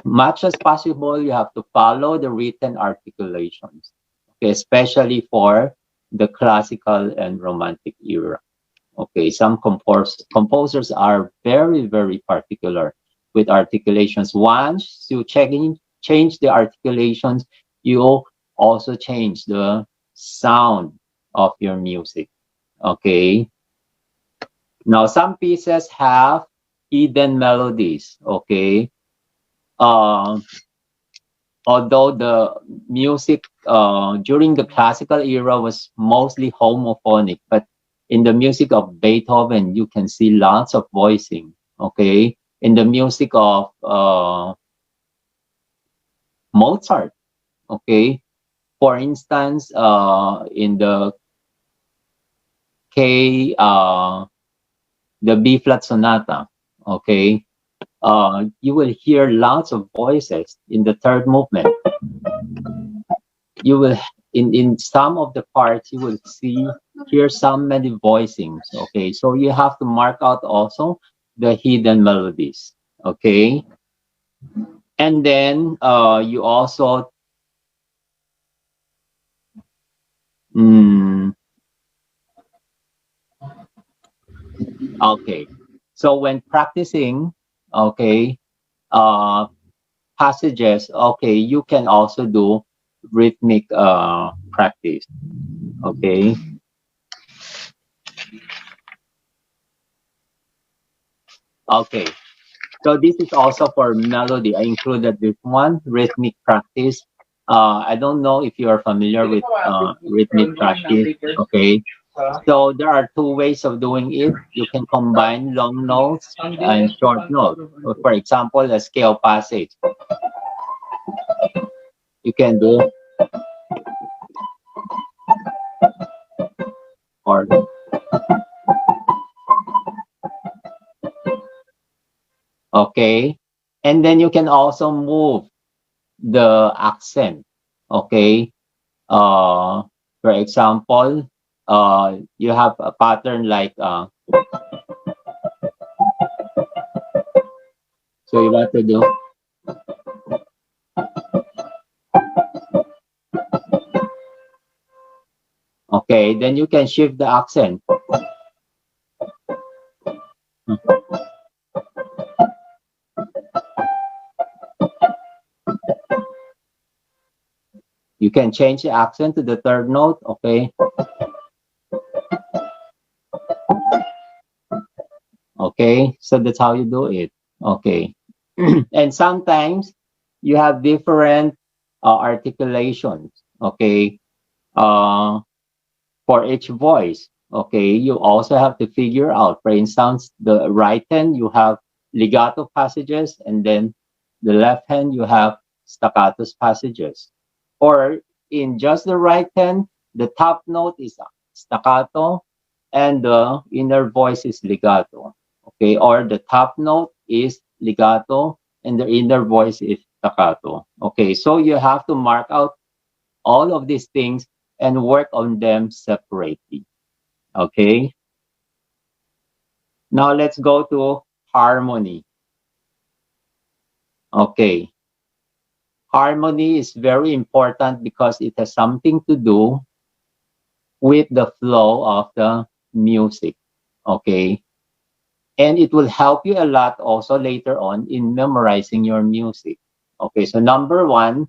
much as possible, you have to follow the written articulations, okay, especially for the classical and romantic era. Okay, some composers are very, very particular with articulations. Once you change the articulations, you also change the sound of your music. Okay, now some pieces have hidden melodies. Okay, uh, although the music during the classical era was mostly homophonic, but in the music of Beethoven, you can see lots of voicing. Okay, in the music of Mozart, okay, for instance, in the K, the B flat sonata, okay, you will hear lots of voices in the third movement. You will in some of the parts you will hear some many voicings. Okay, so you have to mark out also the hidden melodies. Okay, and then you also mm, okay, so when practicing, okay, uh passages, okay, you can also do rhythmic practice. Okay, okay. So this is also for melody. I included this one, rhythmic practice. I don't know if you are familiar with rhythmic practice. Okay. So there are two ways of doing it. You can combine long notes and short notes. So for example, a scale passage. You can do or Okay. And then you can also move the accent. Okay. For example, you have a pattern like, so you want to do, okay, then you can shift the accent. You can change the accent to the third note. Okay. Okay. So that's how you do it. Okay. And sometimes you have different articulations. Okay. Uh, for each voice. Okay, you also have to figure out. For instance, the right hand you have legato passages, and then the left hand you have staccato passages. Or in just the right hand, the top note is staccato, and the inner voice is legato. Okay, or the top note is legato, and the inner voice is staccato. Okay, so you have to mark out all of these things and work on them separately. Okay. Now let's go to harmony. Okay. Harmony is very important because it has something to do with the flow of the music. Okay. And it will help you a lot also later on in memorizing your music. Okay. So number one,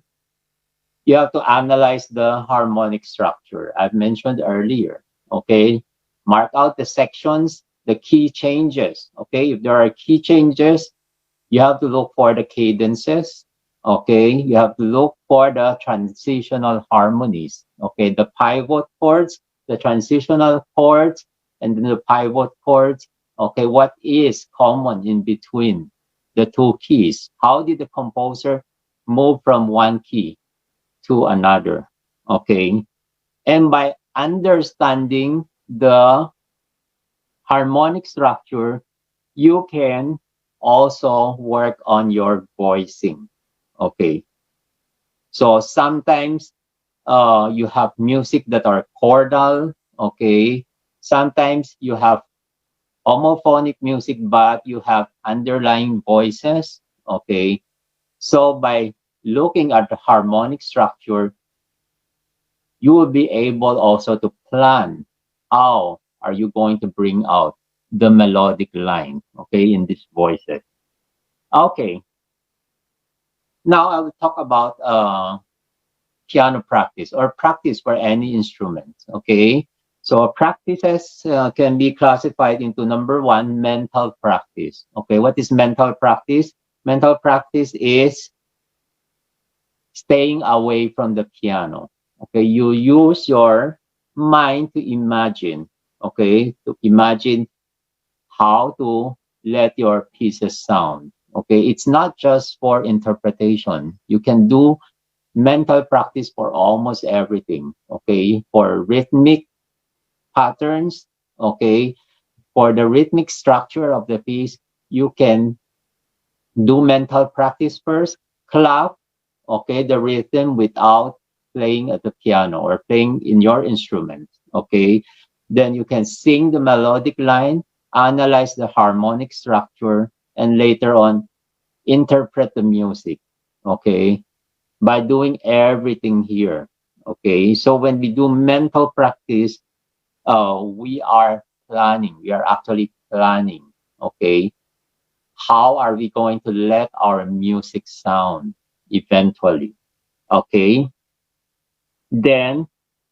you have to analyze the harmonic structure I've mentioned earlier. Okay. Mark out the sections, the key changes. Okay. If there are key changes, you have to look for the cadences. Okay. You have to look for the transitional harmonies. Okay. The pivot chords, the transitional chords, and then the pivot chords. Okay. What is common in between the two keys? How did the composer move from one key to another? Okay. And by understanding the harmonic structure, you can also work on your voicing. Okay. So sometimes you have music that are chordal. Okay. Sometimes you have homophonic music, but you have underlying voices. Okay. So by looking at the harmonic structure, you will be able also to plan how are you going to bring out the melodic line, okay, in these voices. Okay, now I will talk about piano practice or practice for any instrument, okay? So practices can be classified into number one, mental practice. Okay, what is mental practice? Mental practice is staying away from the piano. Okay, you use your mind to imagine, okay, to imagine how to let your pieces sound. Okay, it's not just for interpretation. You can do mental practice for almost everything. Okay, for rhythmic patterns, okay, for the rhythmic structure of the piece, you can do mental practice first, clap, okay, the rhythm without playing at the piano or playing in your instrument, okay? Then you can sing the melodic line, analyze the harmonic structure, and later on interpret the music, okay? By doing everything here, okay? So when we do mental practice, we are planning, we are actually planning, okay? How are we going to let our music sound eventually? Okay. Then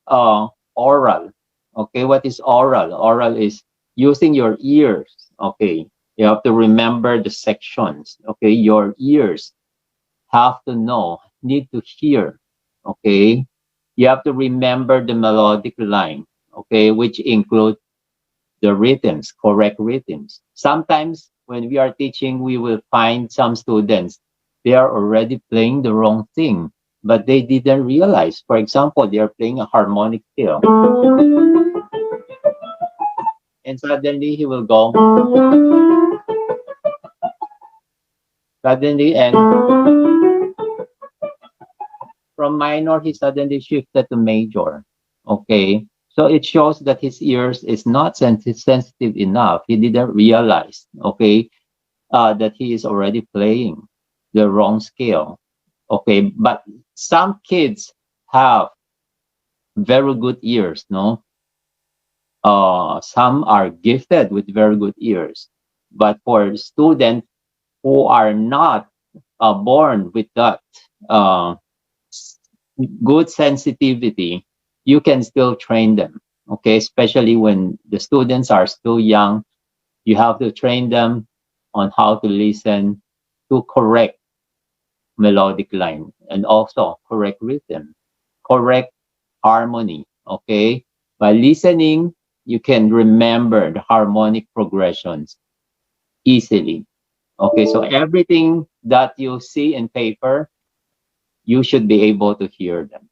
oral. Okay, what is oral? Oral is using your ears. Okay, you have to remember the sections. Okay, your ears have to know, need to hear. Okay, you have to remember the melodic line. Okay, which include the rhythms, correct rhythms. Sometimes when we are teaching, we will find some students, they are already playing the wrong thing, but they didn't realize. For example, they are playing a harmonic scale, and suddenly he will go, Suddenly, and from minor, he suddenly shifted to major. Okay. So it shows that his ears is not sensitive enough. He didn't realize, okay, that he is already playing the wrong scale. Okay. But some kids have very good ears, no? Some are gifted with very good ears. But for students who are not born with that uh, good sensitivity, you can still train them. Okay, especially when the students are still young, you have to train them on how to listen to correct melodic line and also correct rhythm, correct harmony. Okay, by listening, you can remember the harmonic progressions easily. Okay, so everything that you see in paper, you should be able to hear them.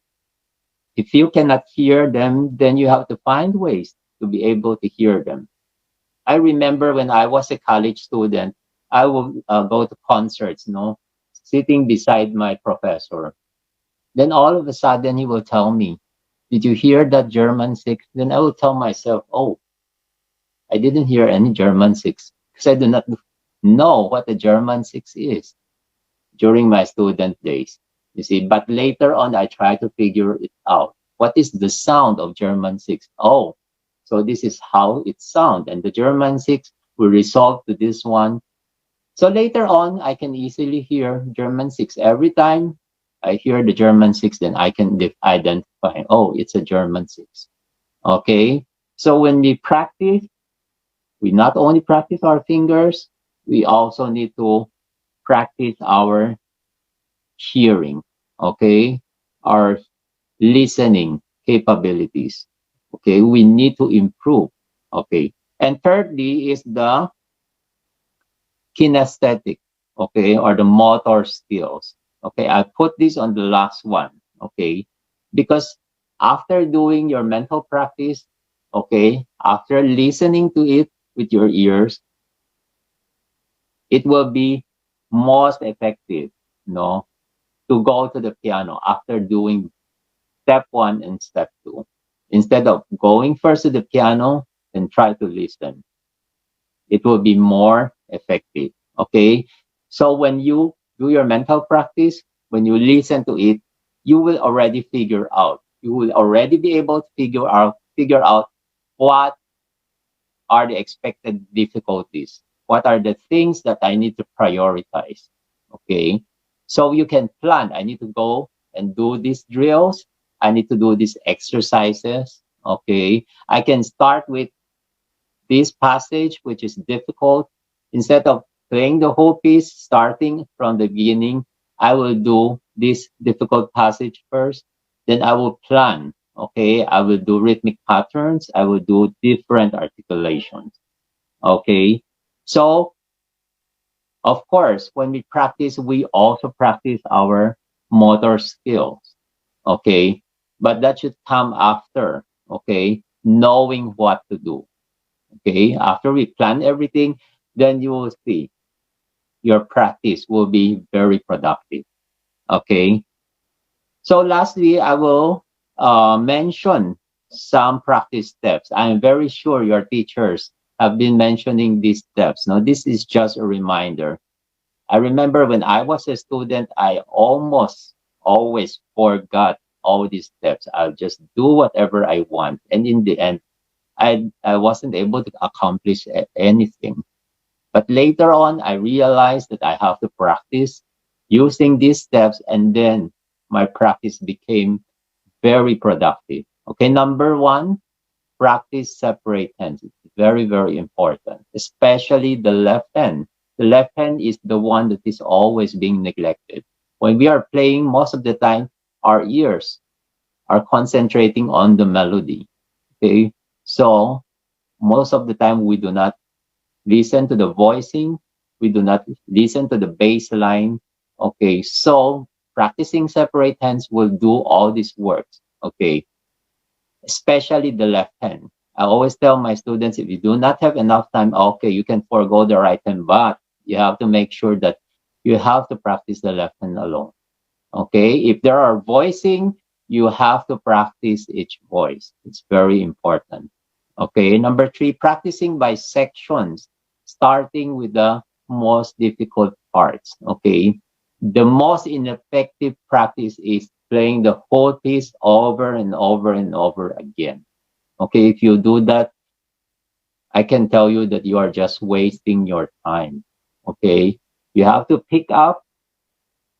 If you cannot hear them, then you have to find ways to be able to hear them. I remember when I was a college student, I would go to concerts, sitting beside my professor. Then all of a sudden he will tell me, "Did you hear that German six?" Then I will tell myself, "Oh, I didn't hear any German six because I do not know what a German six is during my student days." You see, but later on, I try to figure it out. What is the sound of German six? Oh, so this is how it sounds. And the German six will resolve to this one. So later on, I can easily hear German six. Every time I hear the German six, then I can identify, oh, it's a German six. Okay. So when we practice, we not only practice our fingers, we also need to practice our hearing, okay, our listening capabilities. Okay, we need to improve. Okay, and thirdly is the kinesthetic, okay, or the motor skills. Okay, I put this on the last one. Okay, because after doing your mental practice, okay, after listening to it with your ears, it will be most effective, no, to go to the piano after doing step one and step two. Instead of going first to the piano and try to listen, it will be more effective. Okay. So when you do your mental practice, when you listen to it, you will already figure out. You will already be able to figure out what are the expected difficulties. What are the things that I need to prioritize? Okay. So you can plan. I need to go and do these drills. I need to do these exercises. Okay. I can start with this passage, which is difficult. Instead of playing the whole piece, starting from the beginning, I will do this difficult passage first. Then I will plan. Okay. I will do rhythmic patterns. I will do different articulations. Okay. So, of course, when we practice, we also practice our motor skills. Okay. But that should come after, okay, knowing what to do. Okay. After we plan everything, then you will see your practice will be very productive. Okay. So, lastly, I will mention some practice steps. I'm very sure your teachers have been mentioning these steps. Now, this is just a reminder. I remember when I was a student, I almost always forgot all these steps. I'll just do whatever I want. And in the end, I wasn't able to accomplish anything. But later on, I realized that I have to practice using these steps, and then my practice became very productive. Okay, number one, practice separate hands. It's very, very important, especially the left hand. The left hand is the one that is always being neglected. When we are playing, most of the time, our ears are concentrating on the melody. Okay, so most of the time, we do not listen to the voicing, we do not listen to the bass line. Okay, so practicing separate hands will do all these works. Okay, especially the left hand. I always tell my students, if you do not have enough time, okay, you can forego the right hand, but you have to make sure that you have to practice the left hand alone. Okay, if there are voicing, you have to practice each voice. It's very important. Okay, number three, practicing by sections, starting with the most difficult parts. Okay, the most ineffective practice is playing the whole piece over and over and over again. Okay, if you do that, I can tell you that you are just wasting your time. Okay, you have to pick up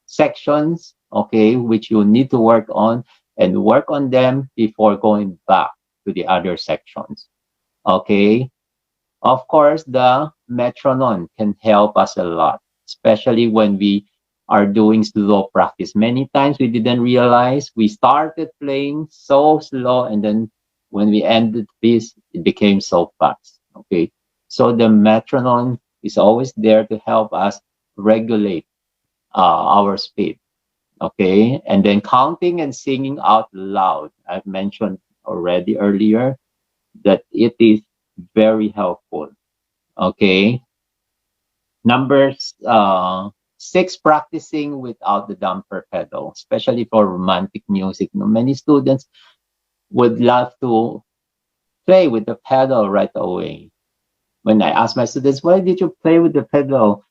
sections, okay, which you need to work on and work on them before going back to the other sections. Okay. Of course, the metronome can help us a lot, especially when we are doing slow practice. Many times we didn't realize we started playing so slow, and then when we ended this, it became so fast. Okay. So the metronome is always there to help us regulate our speed. Okay, and then counting and singing out loud. I've mentioned already earlier that it is very helpful. Okay, numbers six, practicing without the damper pedal, especially for romantic music. You know, many students would love to play with the pedal right away. When I ask my students, why did you play with the pedal?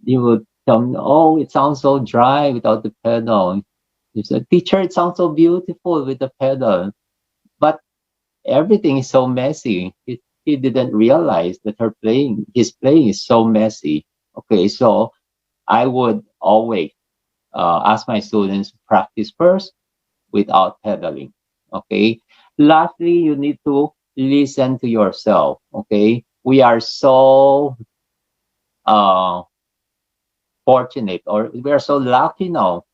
They would tell me, oh, it sounds so dry without the pedal. He said, teacher, it sounds so beautiful with the pedal, but everything is so messy. He didn't realize that his playing is so messy. Okay, so I would always ask my students to practice first without pedaling. Okay, lastly, you need to listen to yourself. Okay, we are so uh, fortunate, or we are so lucky now.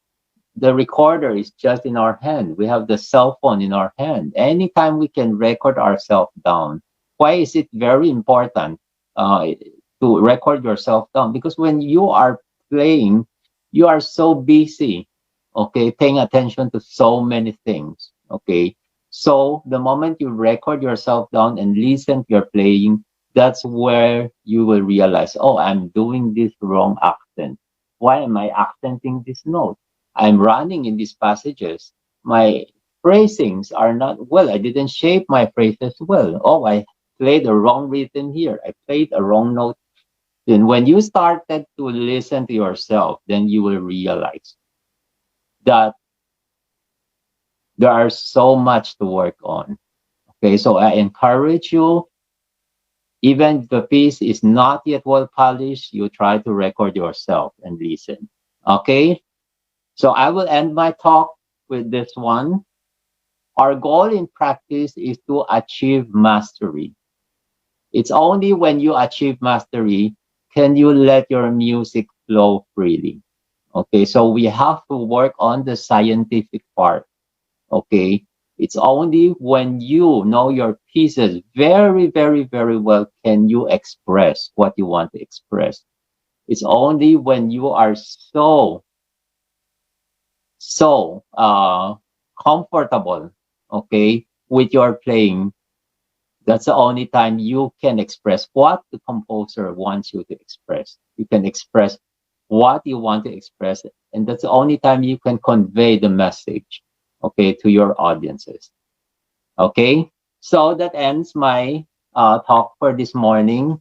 The recorder is just in our hand. We have the cell phone in our hand. Anytime we can record ourselves down. Why is it very important to record yourself down? Because when you are playing, you are so busy, okay, paying attention to so many things, okay. So the moment you record yourself down and listen to your playing, that's where you will realize, oh, I'm doing this wrong accent. Why am I accenting this note? I'm running in these passages. My phrasings are not well. I didn't shape my phrases well. Oh, I played a wrong rhythm here. I played a wrong note. Then when you started to listen to yourself, then you will realize that there are so much to work on. Okay, so I encourage you, even if the piece is not yet well polished, you try to record yourself and listen. Okay, so I will end my talk with this one. Our goal in practice is to achieve mastery. It's only when you achieve mastery can you let your music flow freely. Okay, so we have to work on the scientific part. Okay, it's only when you know your pieces very, very, very well can you express what you want to express. It's only when you are so comfortable, okay, with your playing. That's the only time you can express what the composer wants you to express. You can express what you want to express, and that's the only time you can convey the message, okay, to your audiences. Okay, so that ends my talk for this morning.